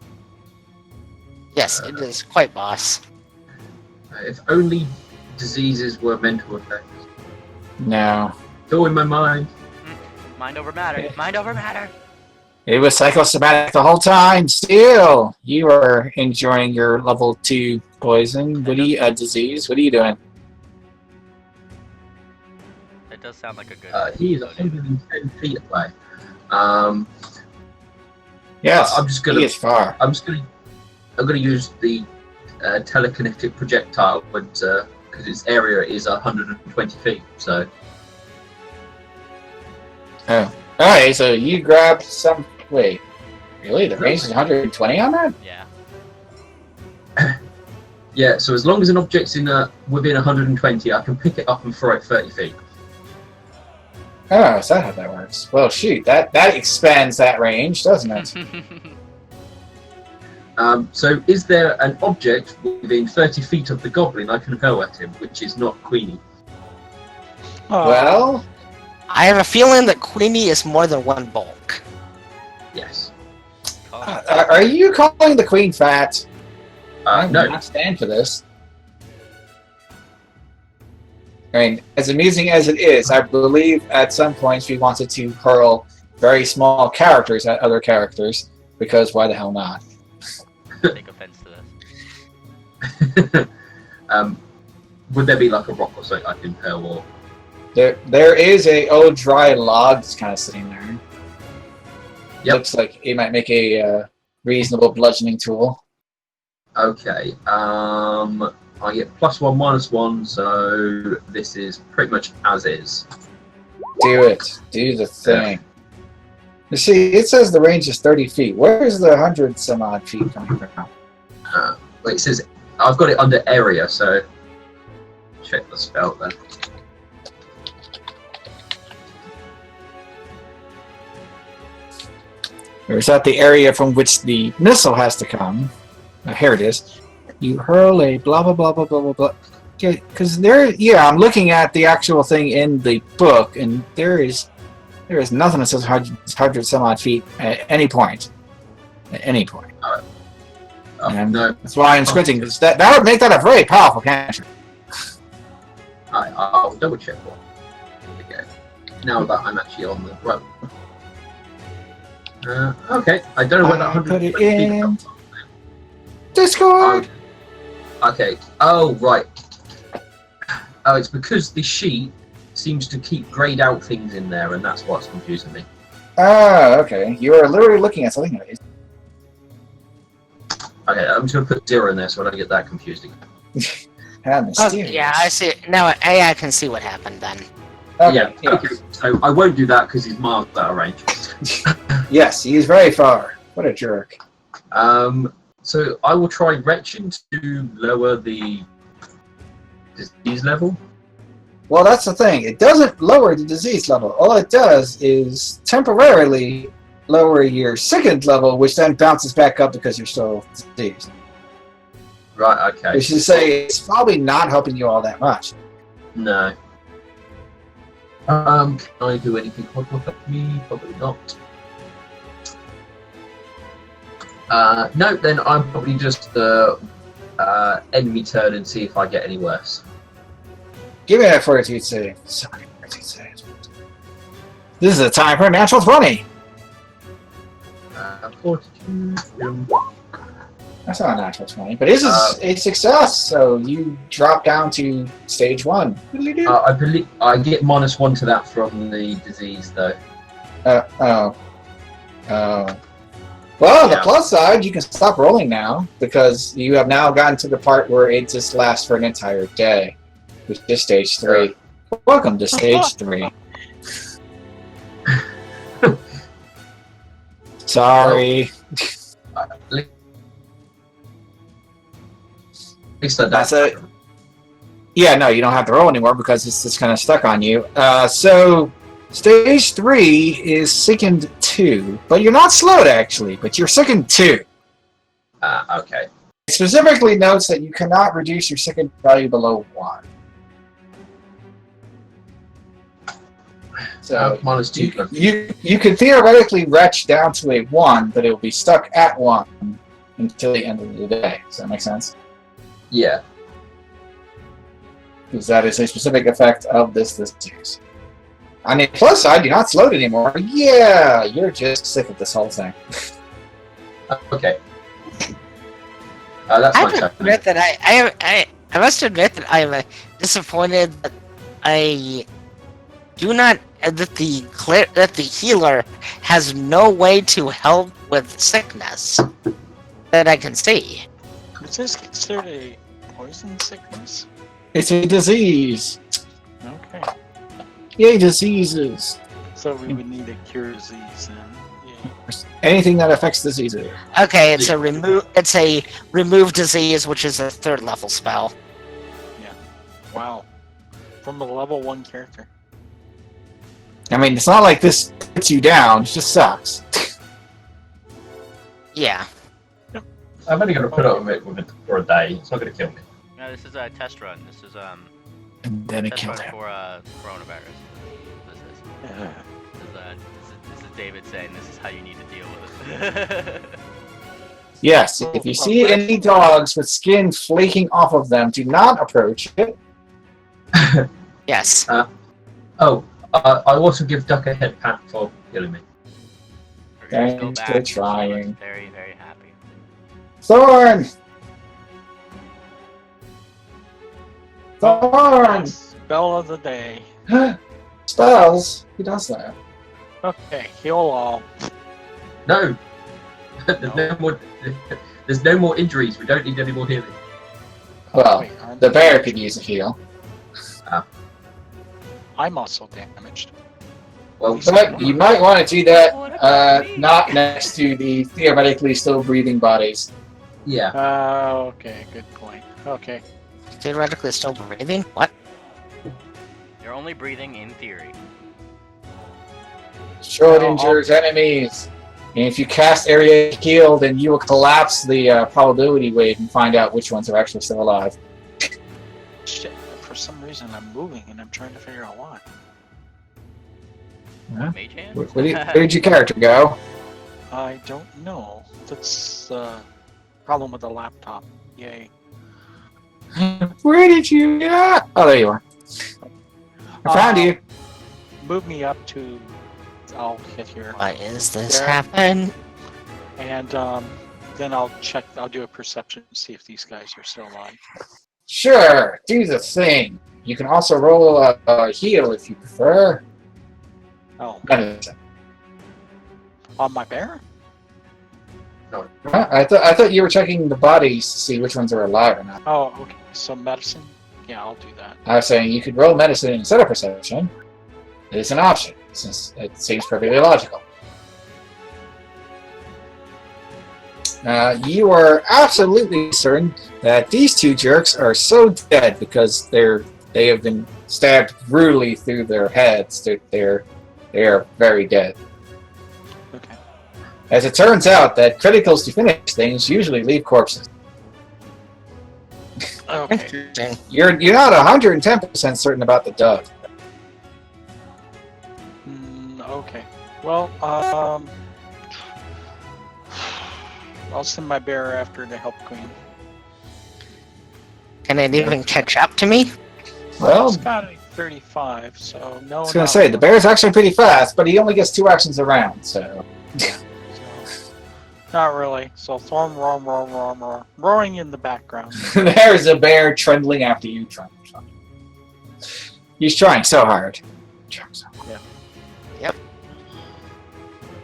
Yes, it is quite boss. If only diseases were mental effects. No. It's all in my mind. Mind over matter, mind over matter! It was psychosomatic the whole time. Still, you are enjoying your level 2 poison. Disease. What are you doing? It does sound like a good He is 110 feet away. Yes, I'm just gonna. he is far. I'm gonna use the telekinetic projectile, because its area is 120 feet. So. Oh. Alright, so you grab some... Wait. Really? The range is 120 on that? Yeah. Yeah, so as long as an object's within 120, I can pick it up and throw it 30 feet. Oh, is that how that works? Well, shoot, that expands that range, doesn't it? So is there an object within 30 feet of the goblin I can hurl at him, which is not Queenie? Well... I have a feeling that Queenie is more than one bulk. Yes. are you calling the queen fat? I will No. not stand for this. I mean, as amusing as it is, I believe at some points we wanted to hurl very small characters at other characters, because why the hell not? Take offense to this. Would there be like a rock or something I can hurl? Or There is a old dry log that's kind of sitting there. Yep. Looks like it might make a reasonable bludgeoning tool. okay. I get +1, -1, so this is pretty much as is. Do it. Do the thing. You see, it says the range is 30 feet. Where is the 100 some odd feet coming from? Well, it says I've got it under area, so check the spell then. Or is that the area from which the missile has to come? Here it is. You hurl a blah blah blah blah blah blah blah. Because I'm looking at the actual thing in the book, and there is nothing that says 100 some odd feet at any point. At any point. And No, that's why I'm squinting, because that would make that a very powerful cantrip. I'll double check what. Okay. Now that I'm actually on the road. Okay, I don't know where that I'll put 120 it feet in comes from. Discord! Okay. Oh, right. Oh, it's because the sheet seems to keep grayed out things in there, and that's what's confusing me. Ah, okay. You are literally looking at something. Okay, I'm just going to put 0 in there so I don't get that confused again. How Okay, mysterious. yeah, I see. Now I can see what happened then. Okay, Yeah, yes. okay. So I won't do that because he's miles out of range. Yes, he is very far. What a jerk. So I will try retching to lower the disease level. Well, that's the thing. It doesn't lower the disease level. All it does is temporarily lower your sickened level, which then bounces back up because you're still diseased. Right, okay. Which is to say, it's probably not helping you all that much. No. Can I do anything that will help me? Probably not. No, then I'm probably just end me turn and see if I get any worse. Give me that fortitude save. Sorry, fortitude save. This is a time for a natural 20. Fortitude. That's not a natural 20, but it is a success, so you drop down to stage 1. I believe I get -1 to that from the disease, though. Oh. Well, on the Yeah. plus side, you can stop rolling now, because you have now gotten to the part where it just lasts for an entire day, which is stage 3. Welcome to stage 3. Sorry. At least I don't. That's it. Yeah, no, you don't have to roll anymore because it's just kind of stuck on you. So, stage 3 is sickened 2, but you're not slowed actually, but you're sickened 2. Okay. It specifically notes that you cannot reduce your sickened value below 1. So -2. you could theoretically retch down to a 1, but it will be stuck at 1 until the end of the day. Does that make sense? Yeah. Because that is a specific effect of this disease. On the plus side, you're not slowed anymore. Yeah, you're just sick of this whole thing. Okay. That's I my must turn. admit that I must admit that I'm disappointed that I do not that the healer has no way to help with sickness that I can see. Is this considered a poison sickness? It's a disease. Okay. Yay, diseases. So we would need a cure disease then. Yeah. Anything that affects diseases. Okay, it's a remove disease, which is a 3rd level spell. Wow. From a level 1 character. I mean, it's not like this puts you down. It just sucks. Yeah. I'm only going to put up with it for a day. It's not going to kill me. No, this is a test run. This is And then it test killed run him. for coronavirus. This is David saying this is how you need to deal with it. Yes, if you see any dogs with skin flaking off of them, do not approach it. Yes. I also give Duck a head pat for killing me. We're gonna go Thanks back, for and she trying. looks very, very happy. Thorn! Thorn! Spell of the day. Spells? Who does that? Okay, heal all. No! There's no more injuries. We don't need any more healing. Well, Wait, aren't the they- bear could use a heal. I'm also damaged. Well, But you might want to do that not next to the theoretically still breathing bodies. yeah. Okay, good point. Okay. Theoretically still breathing? What? You're only breathing in theory. Schrodinger's enemies. And if you cast area heal, then you will collapse the probability wave and find out which ones are actually still alive. Shit, for some reason I'm moving and I'm trying to figure out why. Mage hand? Where did your character go? I don't know. That's the problem with the laptop. Yay. Where did you go? Oh, there you are. I found you. Move me up to... I'll hit here. Why is this There. happen? And then I'll do a perception to see if these guys are still alive. Sure, do the thing. You can also roll a heal if you prefer. Oh, Medicine. on my bear? Huh? I thought you were checking the bodies to see which ones are alive or not. Oh, okay. So medicine? Yeah, I'll do that. I was saying you could roll medicine instead of perception. It's an option, since it seems perfectly logical. You are absolutely certain that these two jerks are so dead because they have been stabbed brutally through their heads. They are very dead. Okay. As it turns out, that criticals to finish things usually leave corpses. Okay. Interesting. You're not 110% certain about the dog. Okay. Well, I'll send my bear after to help Queen. Can it even catch up to me? Well, It's got a 35, so no. I was going to say, the bear's actually pretty fast, but he only gets 2 actions around, so... Not really. So Thorn roaring in the background. There's a bear trundling after you. He's trying so hard. Yeah. Yep.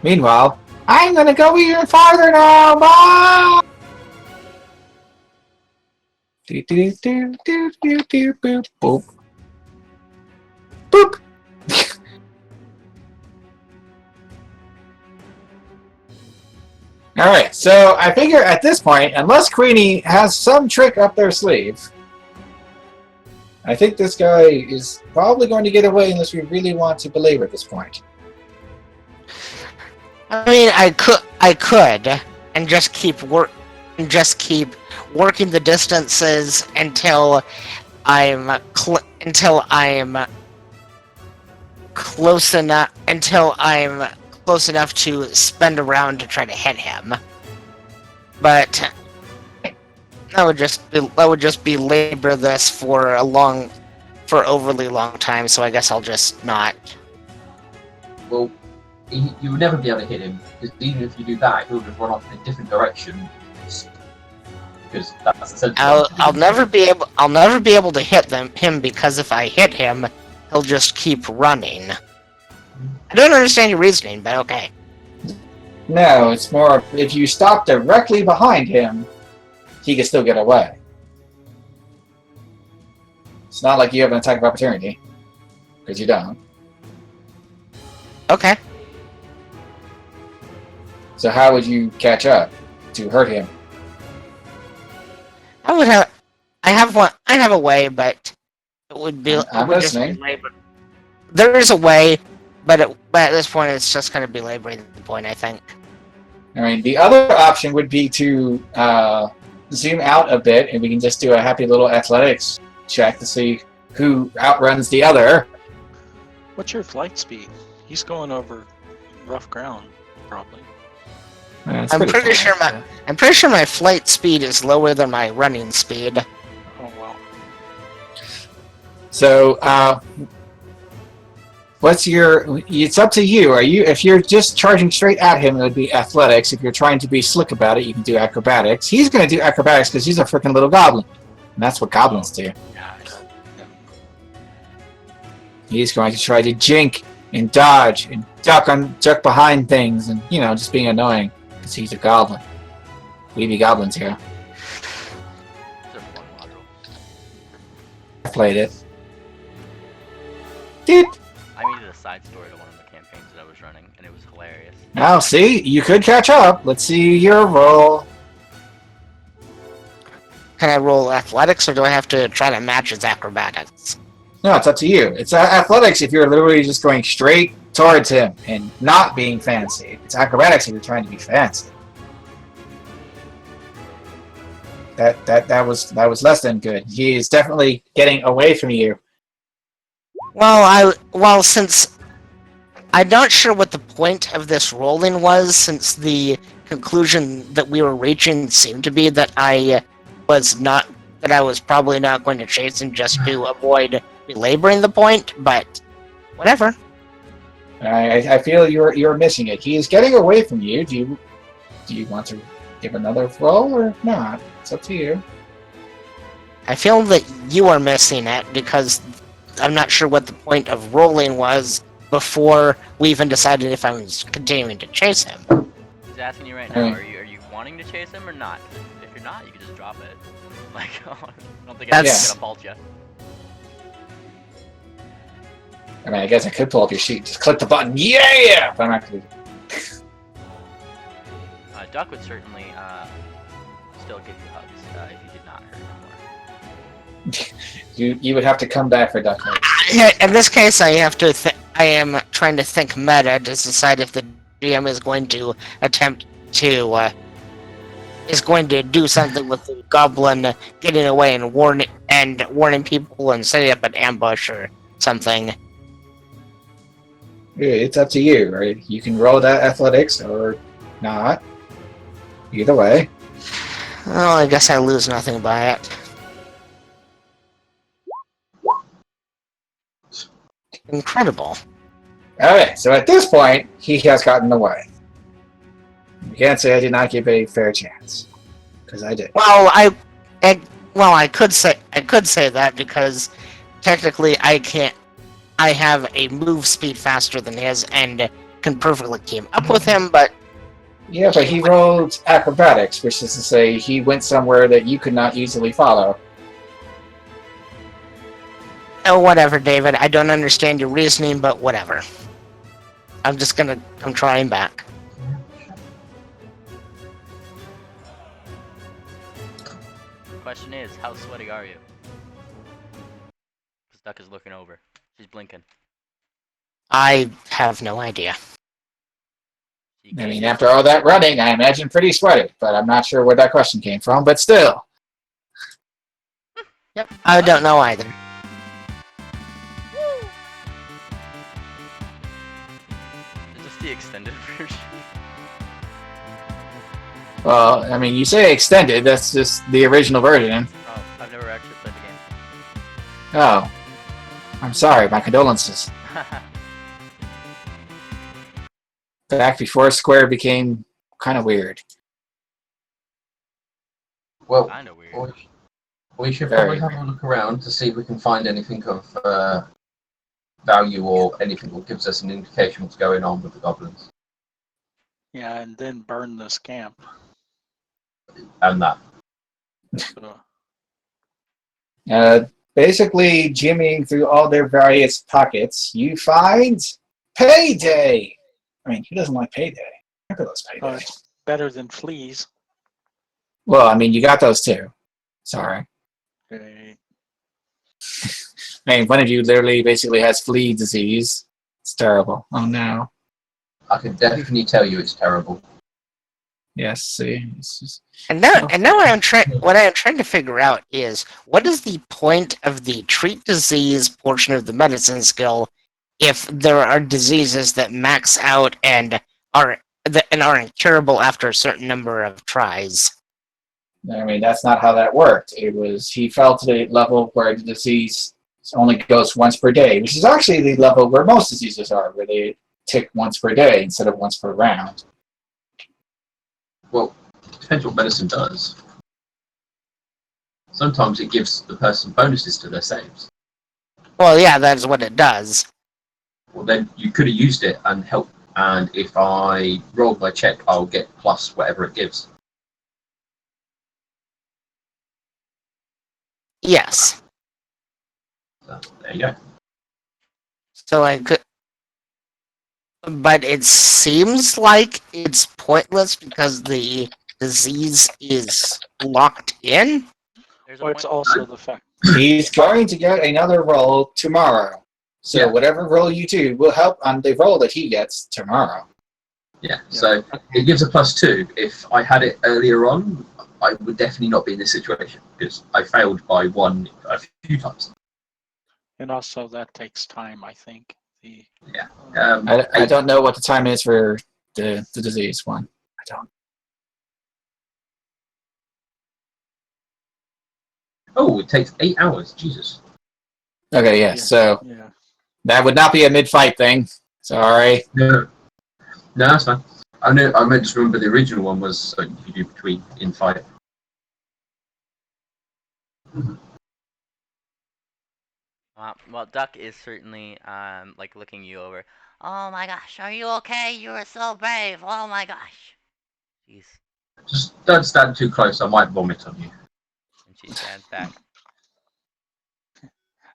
Meanwhile, I'm gonna go even farther now. Bye. Do do do do do do boop boop boop. All right, so I figure at this point, unless Queenie has some trick up their sleeve, I think this guy is probably going to get away unless we really want to belabor this point. I mean, I could, and just keep working the distances until I'm close enough to spend a round to try to hit him. But that would just be labor this for overly long time. So I guess I'll just not. Well, you will never be able to hit him, because even if you do that, he'll just run off in a different direction. Because that's essentially. I'll never be able to hit him because if I hit him, he'll just keep running. I don't understand your reasoning, but okay. No, it's more if you stop directly behind him, he can still get away. It's not like you have an attack of opportunity, because you don't. Okay. So how would you catch up to hurt him? I have a way, but it would be. I'm it would just be listening. labor. There is a way, but at this point, it's just going to be laboring the point, I think. I mean, the other option would be to zoom out a bit, and we can just do a happy little athletics check to see who outruns the other. What's your flight speed? He's going over rough ground, probably. I'm pretty sure my flight speed is lower than my running speed. Oh well. So, it's up to you. If you're just charging straight at him, it would be athletics. If you're trying to be slick about it, you can do acrobatics. He's going to do acrobatics because he's a freaking little goblin. And that's what goblins do. Yeah. He's going to try to jink and dodge and duck behind things and, just being annoying because he's a goblin. We be goblins here. It's a fun module. I played it. Dude. I needed a side story to one of the campaigns that I was running, and it was hilarious. Now, see, you could catch up. Let's see your roll. Can I roll athletics, or do I have to try to match his acrobatics? No, it's up to you. It's athletics if you're literally just going straight towards him and not being fancy. It's acrobatics if you're trying to be fancy. That was less than good. He is definitely getting away from you. Since I'm not sure what the point of this rolling was, since the conclusion that we were reaching seemed to be that I was probably not going to chase him just to avoid belaboring the point, but whatever. I feel you're missing it. He is getting away from you. Do you want to give another roll or not? It's up to you. I feel that you are missing it because I'm not sure what the point of rolling was before we even decided if I was continuing to chase him. He's asking you right I now, mean- are you wanting to chase him or not? If you're not, you can just drop it. Like, I don't think That's- anyone's gonna fault you. I mean, I guess I could pull up your sheet. Just click the button. Yeah! But I'm not going to do Duck would certainly still give you hugs if you did not hurt him more. You would have to come back for Duck. In this case, I am trying to think meta to decide if the GM is going to attempt to is going to do something with the goblin getting away and warning people and setting up an ambush or something. Yeah, it's up to you, right? You can roll that athletics or not. Either way. Well, I guess I lose nothing by it. Incredible. Okay, so at this point, he has gotten away. You can't say I did not give a fair chance. Because I did. Well, I could say that because technically I can't. I have a move speed faster than his and can perfectly keep up with him, but Yeah, but he rolled acrobatics, which is to say he went somewhere that you could not easily follow. oh, whatever, David. I don't understand your reasoning, but whatever. I'm trying back. Question is, how sweaty are you? Because Duck is looking over. She's blinking. I have no idea. She I gave mean, you- after all that running, I imagine pretty sweaty, but I'm not sure where that question came from, but still. Yep. I don't know either. Is this the extended version? Well, I mean, you say extended, that's just the original version. Oh, I've never actually played the Oh. I'm sorry, my condolences. game. Back before Square became kind of weird. Well, Kinda weird. we should Very. probably have a look around to see if we can find anything of value or anything that gives us an indication what's going on with the goblins. Yeah, and then burn this camp. And that. So, Basically, jimmying through all their various pockets, you find payday. I mean, who doesn't like payday? Look at those payday. it's better than fleas. Well, I mean, you got those too. Sorry. Okay. I mean, one of you literally basically has flea disease. It's terrible. Oh no. I can definitely tell you it's terrible. Yes. See. It's just... And now what I'm trying to figure out is what is the point of the treat disease portion of the medicine skill if there are diseases that max out and are incurable after a certain number of tries. I mean, that's not how that worked. It was he fell to the level where the disease only goes once per day, which is actually the level where most diseases are, where they tick once per day instead of once per round. Well, depends what medicine does. Sometimes it gives the person bonuses to their saves. Well, yeah, that's what it does. Well, then you could have used it and helped. And if I roll my check, I'll get plus whatever it gives. Yes. So there you go. So I could, but it seems like it's pointless because the disease is locked in. There's a Or it's point- also the fact. He's going to get another roll tomorrow. So Yeah. whatever roll you do will help on the roll that he gets tomorrow. Yeah. So it gives a +2. If I had it earlier on, I would definitely not be in this situation because I failed by one a few times. And also that takes time, I think. The I don't know what the time is for the disease one. I don't. Oh, it takes 8 hours. Jesus. Okay, yeah, so yeah. that would not be a mid-fight thing. Sorry. No, that's fine. I know. I meant to remember the original one was you could do between in 5. Well, Duck is certainly like looking you over. Oh my gosh, are you okay? You were so brave. Oh my gosh. Jeez. Just don't stand too close. I might vomit on you. And she stands back.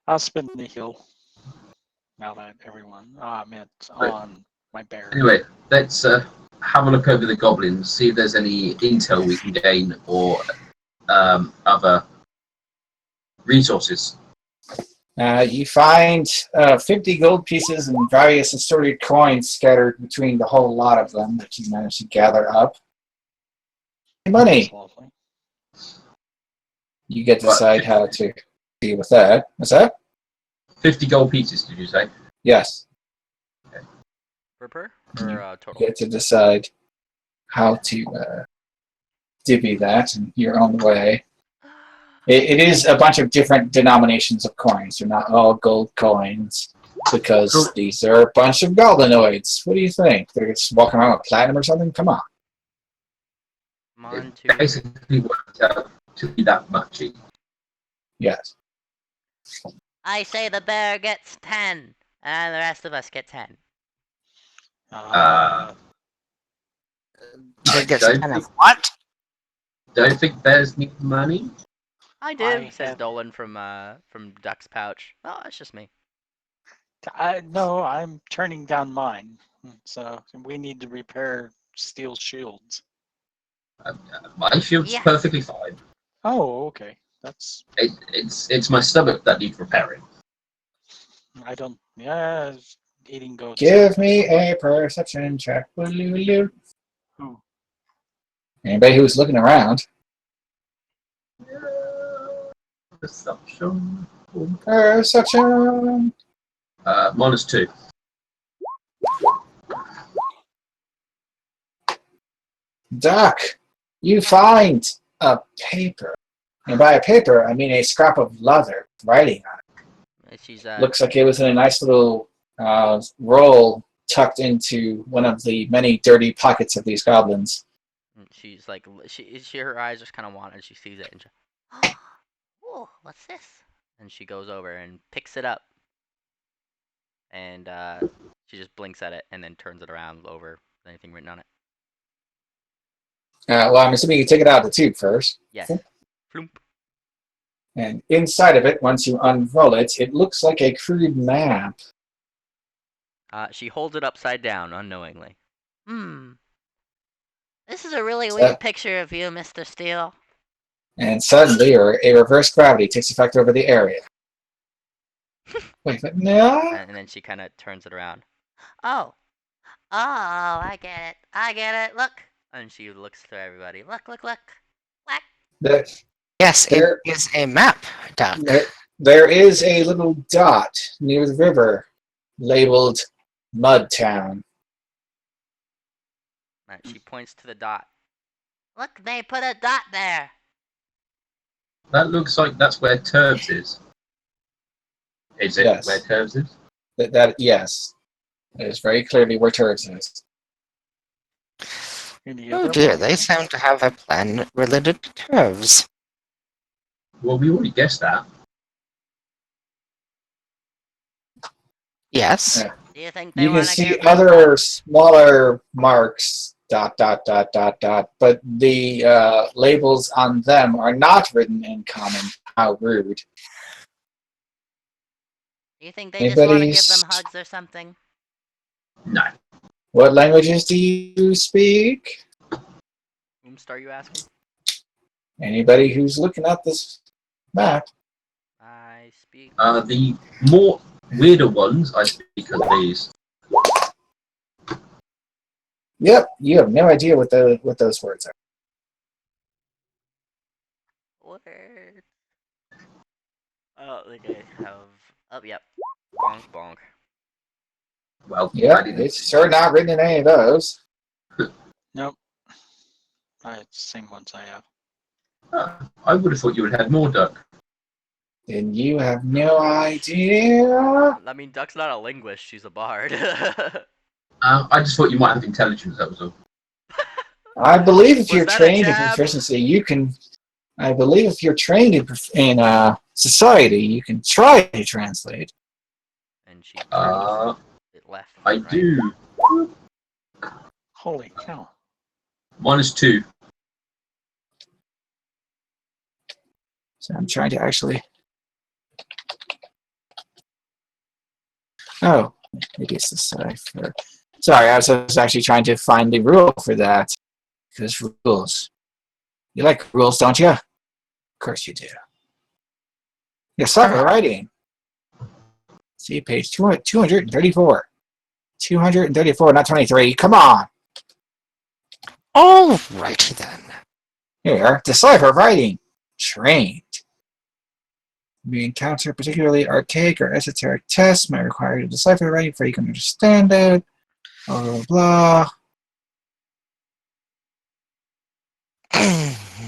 I'll spin the heal. Now that everyone, meant on my bear. Anyway, let's have a look over the goblins, see if there's any intel we can gain or other resources. You find 50 gold pieces and various assorted coins scattered between the whole lot of them that you managed to gather up. Money. That's lovely. You get to Right. decide how to deal with that. What's that? 50 gold pieces, did you say? Yes. Per? You Or total? get to decide how to divvy that in your own way. It is a bunch of different denominations of coins. They're not all gold coins because these are a bunch of goblinoids. What do you think? They're just walking around with platinum or something? Come on. Come on, It basically worked out to be that much each. Yes. I say the bear gets 10, and the rest of us get 10. I It gets don't kind of think- what? Don't think bears need money. I do, I says have- Dolan from Duck's pouch. Oh, it's just me. No, I'm turning down mine. So we need to repair steel shields. My shield's Yes. perfectly fine. Oh, okay. That's It's my stomach that needs repairing. I don't. Yeah, eating goats. Give me a perception check. Woo-loo-loo. Who? Anybody who's looking around. Perception. Perception. -2. Duck, you find a paper. And by a paper, I mean a scrap of leather with writing on it. She's Looks like it was in a nice little roll tucked into one of the many dirty pockets of these goblins. she's like her eyes just kind of wanted. She sees it and she, oh, what's this? And she goes over and picks it up. And she just blinks at it and then turns it around over with anything written on it. Well, I'm assuming you take it out of the tube first. Yes. Floomp. And inside of it, once you unroll it, it looks like a crude map. She holds it upside down unknowingly. This is a really So- weird picture of you, Mr. Steele. And suddenly, a reverse gravity takes effect over the area. Wait, no? And then she kind of turns it around. Oh, I get it. Look. And she looks to everybody. Look. Yes, There- it is a map, Doc. There is a little dot near the river labeled Mud Town. She points to the dot. Look, they put a dot there. That looks like that's where Turbs is. Is it Yes. where Turbs is? Yes. That is very clearly where Turds is. Any Oh other dear, one? they seem to have a plan related to curves. Well, we already guessed that. Yes. Yeah. Do you think they You can want to see give them other smaller marks, ... But the labels on them are not written in common. How rude. Do you think they just want to give Anybody's- them hugs or something? No. What languages do you speak? Are you asking? Anybody who's looking at this map. I speak. The more weirder ones, I speak of these. Yep, you have no idea what those words are. Words. Oh, they have. Oh, yep. Bonk, bonk. Well, I Yep, didn't. it's sure not written in any of those. Nope. It's the same ones I have. I would have thought you would have had more, Duck. Then you have no idea. I mean, Duck's not a linguist. She's a bard. I just thought you might have intelligence, that was all. I believe if Was you're that a trained in jab? proficiency, you can. I believe if you're trained in society, you can try to translate. And she it left. I right? do. Holy cow. -2. So I'm trying to actually. Oh, maybe it's the cipher. Sorry, I was actually trying to find the rule for that. Because rules. You like rules, don't you? Of course you do. Yeah, cipher writing. See, page 234. 234, not 23. Come on. Alrighty then. Here, decipher writing. Trained. We encounter particularly archaic or esoteric tests might require you to decipher writing before you can understand it. Blah, blah, blah.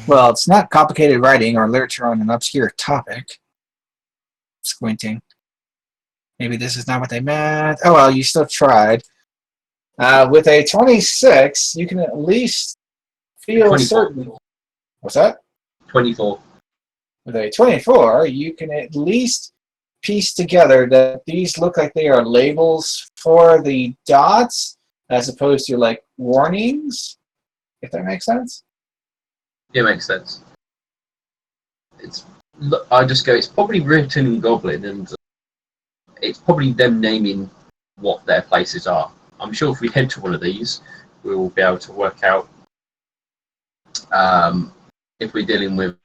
Well, it's not complicated writing or literature on an obscure topic. Squinting. Maybe this is not what they meant. Oh, well, you still tried. With a 26, you can at least feel 24. certain. What's that? 24. With a 24, you can at least piece together that these look like they are labels for the dots as opposed to like warnings, if that makes sense. Yeah, makes sense. I just go, it's probably written in Goblin, and it's probably them naming what their places are. I'm sure if we head to one of these, we will be able to work out if we're dealing with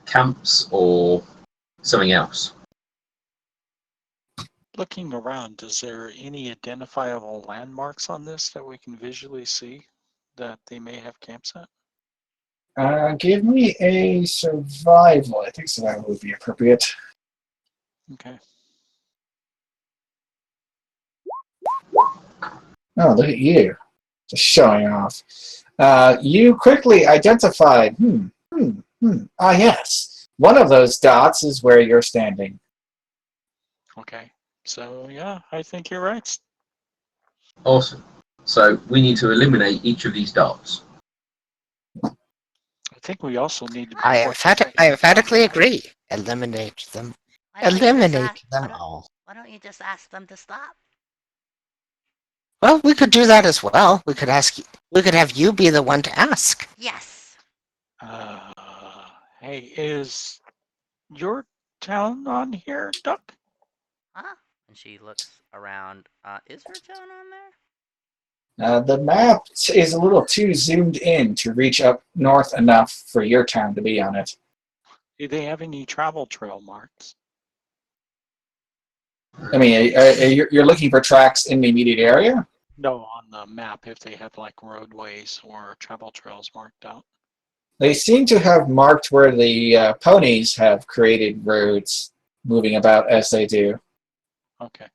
camps or something else. Looking around, is there any identifiable landmarks on this that we can visually see that they may have camps at? Give me a survival. I think survival would be appropriate. Okay. Oh, look at you. Just showing off. You quickly identified, Ah, yes. One of those dots is where you're standing. Okay. So, yeah, I think you're right. Awesome. So we need to eliminate each of these dots. I think we also need to. I emphatically agree. Eliminate them. Eliminate them all. Why don't you just ask them to stop? Well, we could do that as well. We could ask. We could have you be the one to ask. Yes. Hey, is your town on here, Duck? Huh? And she looks around. Is her town on there? The map is a little too zoomed in to reach up north enough for your town to be on it. Do they have any travel trail marks? I mean, you're looking for tracks in the immediate area? No, on the map, if they have like roadways or travel trails marked out. They seem to have marked where the ponies have created roads, moving about as they do. Okay.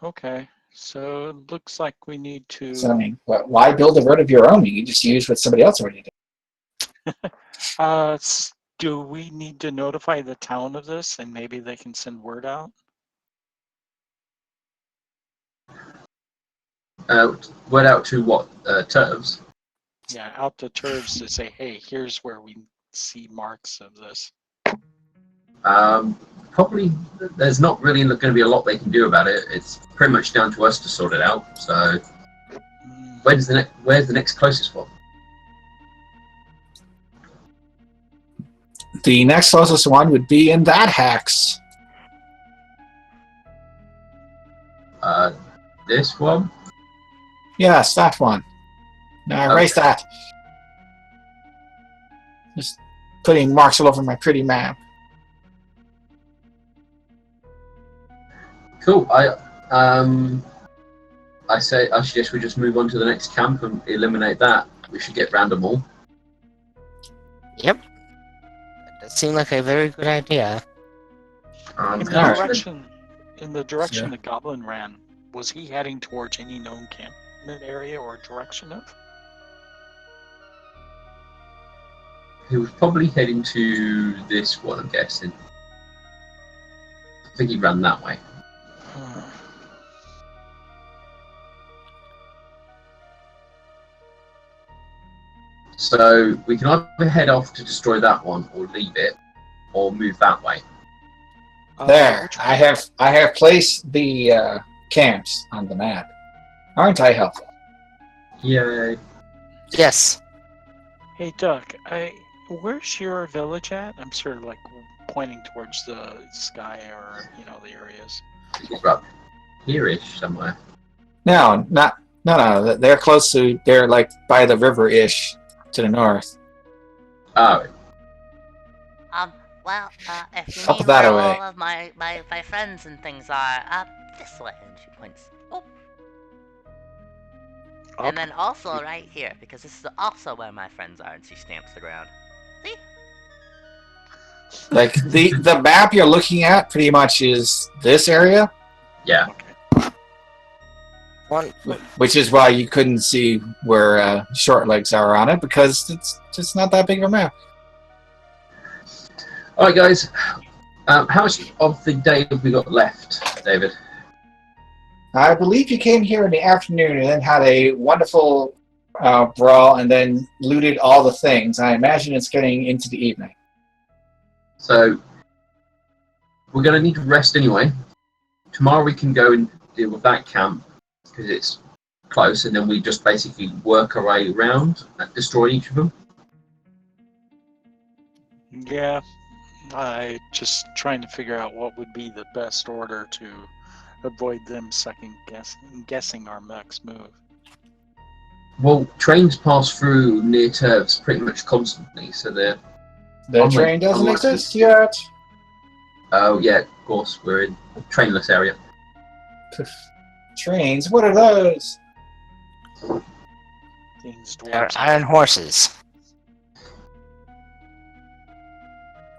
Okay. So it looks like we need to. So, I mean, why build a road of your own? You can just use what somebody else already did. Do we need to notify the town of this and maybe they can send word out? Word out to what? Terms? Yeah, out to turfs to say, hey, here's where we see marks of this. Probably there's not really going to be a lot they can do about it. It's pretty much down to us to sort it out. So where's the next closest one? The next closest one would be in that hex. This one? Yes, that one. Now erase that. Just putting marks all over my pretty map. Cool. I suggest we just move on to the next camp and eliminate that. We should get round them all. Yep. That does seem like a very good idea. In the Alright. direction Yeah. the goblin ran, was he heading towards any known campment area or direction of? He was probably heading to this one, I'm guessing. I think he ran that way. So we can either head off to destroy that one, or leave it, or move that way. There, Which I have placed the camps on the map. Aren't I helpful? Yay. Yes. Hey, Duck, where's your village at? I'm sort of like pointing towards the sky or, the areas. It's up here-ish somewhere. No. They're close to. They're like by the river-ish to the north. Oh, Well, if you Up mean that where way. all of my friends and things are, up this way, and she points. Oh, Up? and then also right here, because this is also where my friends are, and she stamps the ground. See? Like the map you're looking at pretty much is this area, yeah. Okay. One. which is why you couldn't see where short legs are on it, because it's just not that big of a map. All right, guys. How much of the day have we got left, David? I believe you came here in the afternoon and then had a wonderful brawl and then looted all the things. I imagine it's getting into the evening. So we're going to need to rest anyway. Tomorrow we can go and deal with that camp because it's close, and then we just basically work our way around and destroy each of them. Yeah. I just trying to figure out what would be the best order to avoid them guessing our next move. Well, trains pass through near turfs pretty much constantly, so they're... The Oh my train doesn't God. exist yet. Oh, yeah, of course, we're in a trainless area. Trains? What are those? Things They're dwarves. iron horses.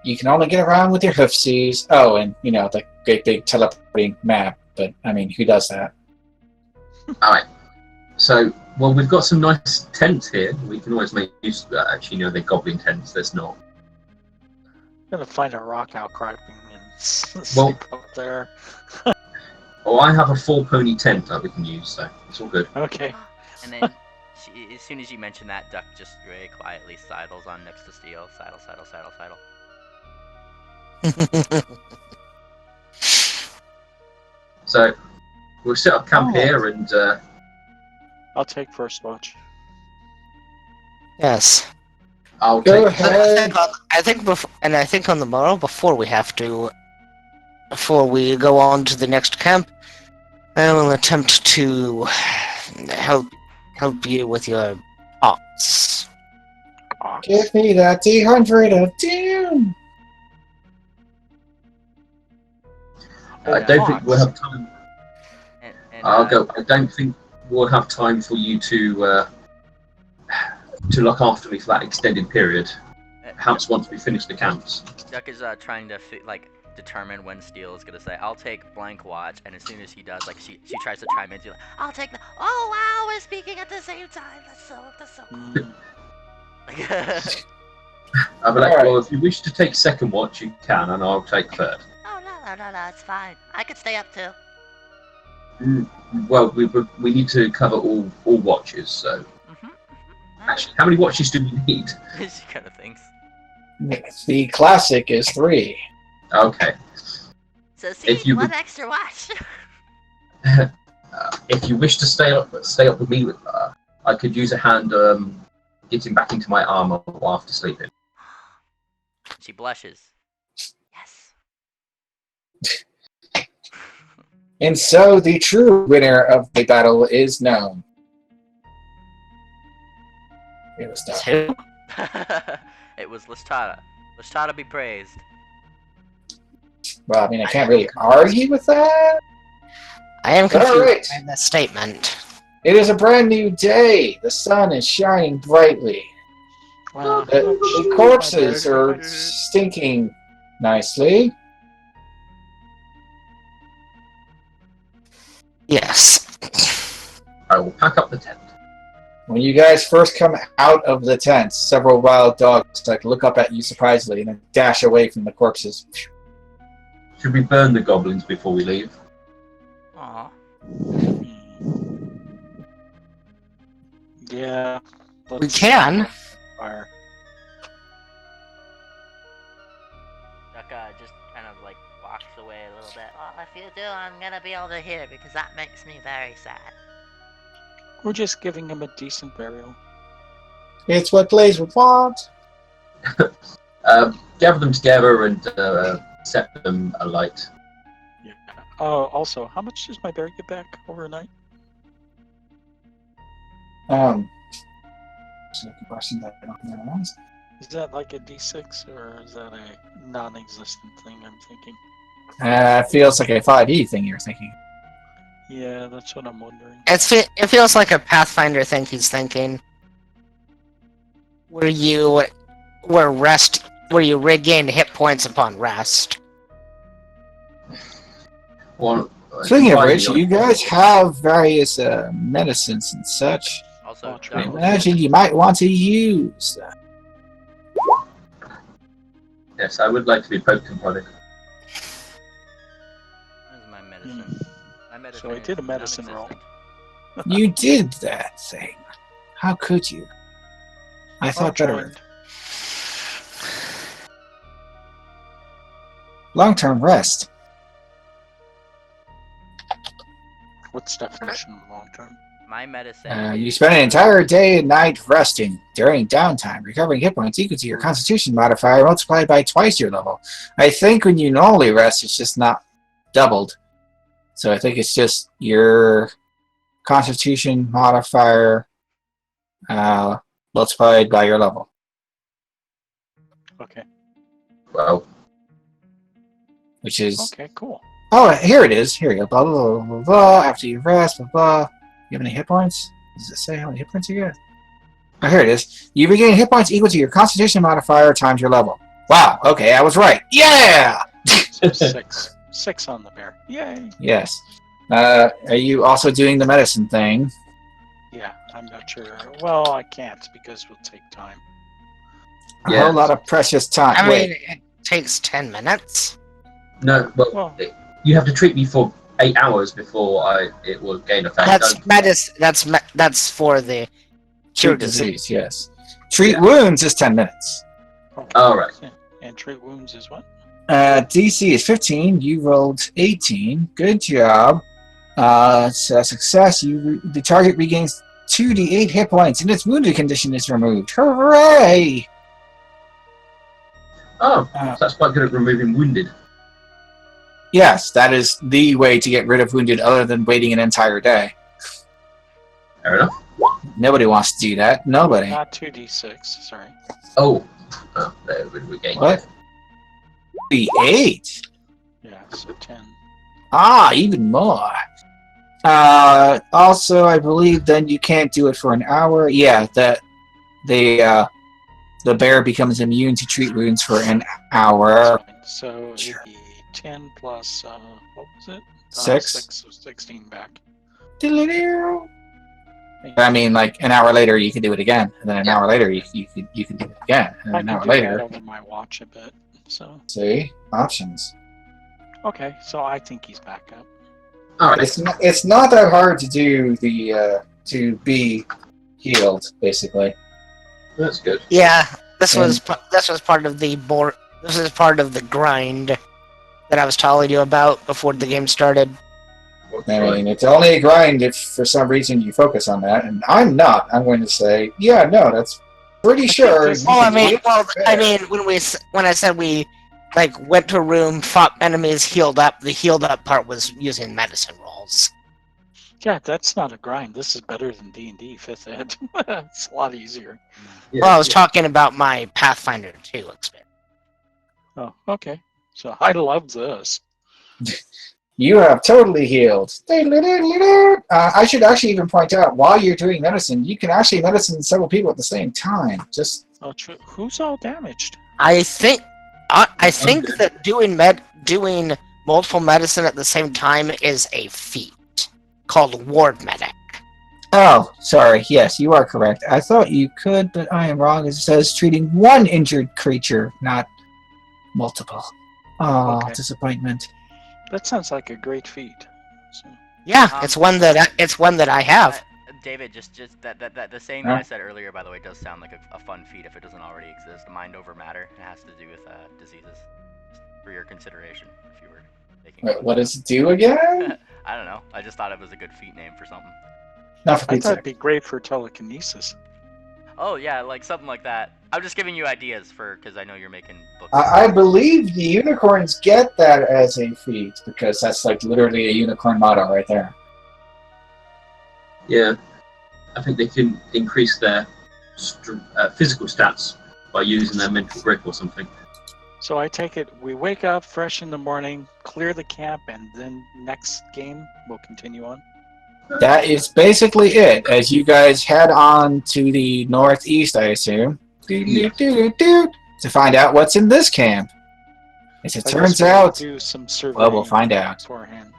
You can only get around with your hoofsies. Oh, and, the great big teleporting map. But, I mean, who does that? Alright, so, well, we've got some nice tents here. We can always make use of that. Actually, they're goblin tents, there's not. I'm gonna find a rock outcropping and sleep Well- up there. Oh, I have a 4-pony tent that we can use, so it's all good. Okay. And then, as soon as you mention that, Duck just very quietly sidles on next to Steel. Sidle. So, we'll set up camp here, and I'll take first watch. Yes. I'll Go take... ahead. I think on the morrow, before we go on to the next camp, I will attempt to help you with your ox. Give me that D100 of doom. I don't think we'll have time. And, I'll go. I don't think we'll have time for you to look after me for that extended period. Perhaps once we finish the camps. Duck is trying to determine when Steel is gonna say, "I'll take blank watch," and as soon as he does, like she tries to chime in, she's like, "I'll take the." Oh wow, we're speaking at the same time. That's so cool. I'll be like, Alright. well, if you wish to take second watch, you can, and I'll take third. Oh no, it's fine. I could stay up too. Well, we need to cover all watches. So, actually, how many watches do we need? She kind of thinks. The classic is 3. Okay. So see, If you one would- extra watch. If you wish to stay up with me, I could use a hand getting back into my armor while after sleeping. She blushes. Yes. And so the true winner of the battle is known. It was tough. Who? It was Listata. Listata be praised. Well, I mean, I can't really argue with that. I am confused Alright. by that statement. It is a brand new day. The sun is shining brightly. Well, The corpses are stinking nicely. Yes. I will pack up the tent. When you guys first come out of the tent, several wild dogs look up at you surprisingly and then dash away from the corpses. Should we burn the goblins before we leave? Aw. Yeah. We can. modifier. Ducka just kind of like walks away a little bit. Well, if you do, I'm gonna be able to hear because that makes me very sad. We're just giving him a decent burial. It's what Blaze would want. Gather them together and set them alight. Yeah. Also, how much does my bear get back overnight? So a question that I don't know. Is that like a D6 or is that a non-existent thing I'm thinking? Feels like a 5e thing you're thinking. Yeah, that's what I'm wondering. It feels like a Pathfinder thing he's thinking. Where you regain hit points upon rest. Well, Speaking of finally, which, you guys have various medicines and such. Also, true. I Duck, imagine you might want to use them. yes, I would like to be Pokemon product. this is my medicine. My medicine. So I did a is medicine roll. non-existent. You did that thing. How could you? I thought better of it. Long-term rest. What's definition of long term? My medicine. You spend an entire day and night resting. During downtime, recovering hit points equal to your Constitution modifier multiplied by twice your level. I think when you normally rest, it's just not doubled. So I think it's just your Constitution modifier multiplied by your level. Okay. Well, Which is... Okay, cool. Oh, here it is. Here we go. Blah, blah, blah, blah, blah. After you rest, blah, blah. You have any hit points? Does it say how many hit points you get? Oh, here it is. You regain hit points equal to your Constitution modifier times your level. Wow. Okay, I was right. Yeah! So 6. 6 on the bear. Yay! Yes. Are you also doing the medicine thing? Yeah, I'm not sure. Well, I can't because it will take time. A Yeah. whole lot of precious time. I Wait. mean, it takes 10 minutes. no, well, Well, you have to treat me for 8 hours before it will gain effect. That's medicine. That's for the cure Treat disease. disease, yes. Treat Yeah. wounds is 10 minutes. All right. And treat wounds is what? DC is 15. You rolled 18. Good job. It's a success. The target regains 2d8 hit points and its wounded condition is removed. Hooray! Oh, so that's quite good at removing wounded. Yes, that is the way to get rid of wounded other than waiting an entire day. Fair enough. Nobody wants to do that. Nobody. Not 2d6, sorry. Oh, there would regain. What? 8. Yeah, so 10. Ah, even more. Also, I believe then you can't do it for an hour. Yeah, that the bear becomes immune to treat wounds for an hour. That's fine. So it'd be 10 plus, what was it? 6. 6, so 16 back. I mean, like an hour later, you can do it again, and then an hour later, you can do it again, and I then an can hour do later. that over my watch a bit. So See, options. okay, so I think he's back up. All right. It's not that hard to do the to be healed, basically. That's good. Yeah, this was part of the This is part of the grind that I was telling you about before the game started. I mean, it's only a grind if for some reason you focus on that, and I'm not. I'm going to say, yeah, no, that's pretty sure. just- Well, I Yeah. mean, when I said we like went to a room, fought enemies, healed up, the healed up part was using medicine rolls. Yeah, that's not a grind. This is better than D&D 5th Ed. It's a lot easier. Yeah. Well, I was talking about my Pathfinder 2 experience. Oh, okay. So I love this. You have totally healed. I should actually even point out, while you're doing medicine, you can actually medicine several people at the same time. Just Oh, true. Who's all damaged? I think that doing multiple medicine at the same time is a feat called Ward Medic. oh, sorry. Yes, you are correct. I thought you could, but I am wrong. It says treating one injured creature, not multiple. Oh, Okay. disappointment. That sounds like a great feat. So, Yeah, it's one that I have. David, just that the same Huh? that I said earlier, by the way, does sound like a fun feat if it doesn't already exist. Mind over matter. It has to do with diseases. Just for your consideration, if you were thinking. Wait, what does it do again? I don't know. I just thought it was a good feat name for something. Not for I thought pizza. it'd be great for telekinesis. Oh yeah, like something like that. I'm just giving you ideas because I know you're making books. I believe the unicorns get that as a feat because that's like literally a unicorn motto right there. Yeah, I think they can increase their physical stats by using their mental grip or something. So I take it we wake up fresh in the morning, clear the camp, and then next game we'll continue on. That is basically it. As you guys head on to the northeast, I assume, to find out what's in this camp. As it I turns guess we'll out, do some surveying well, we'll find out. beforehand.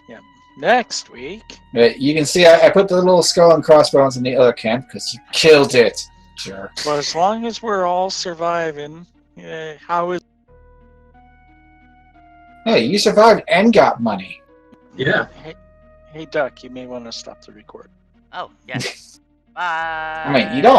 Yeah. Next week. You can see I put the little skull and crossbones in the other camp because you killed it, jerk. Well, as long as we're all surviving, how is? Hey, you survived and got money. Yeah. Hey, Duck, you may want to stop the record. Oh yes. Bye. I mean, you don't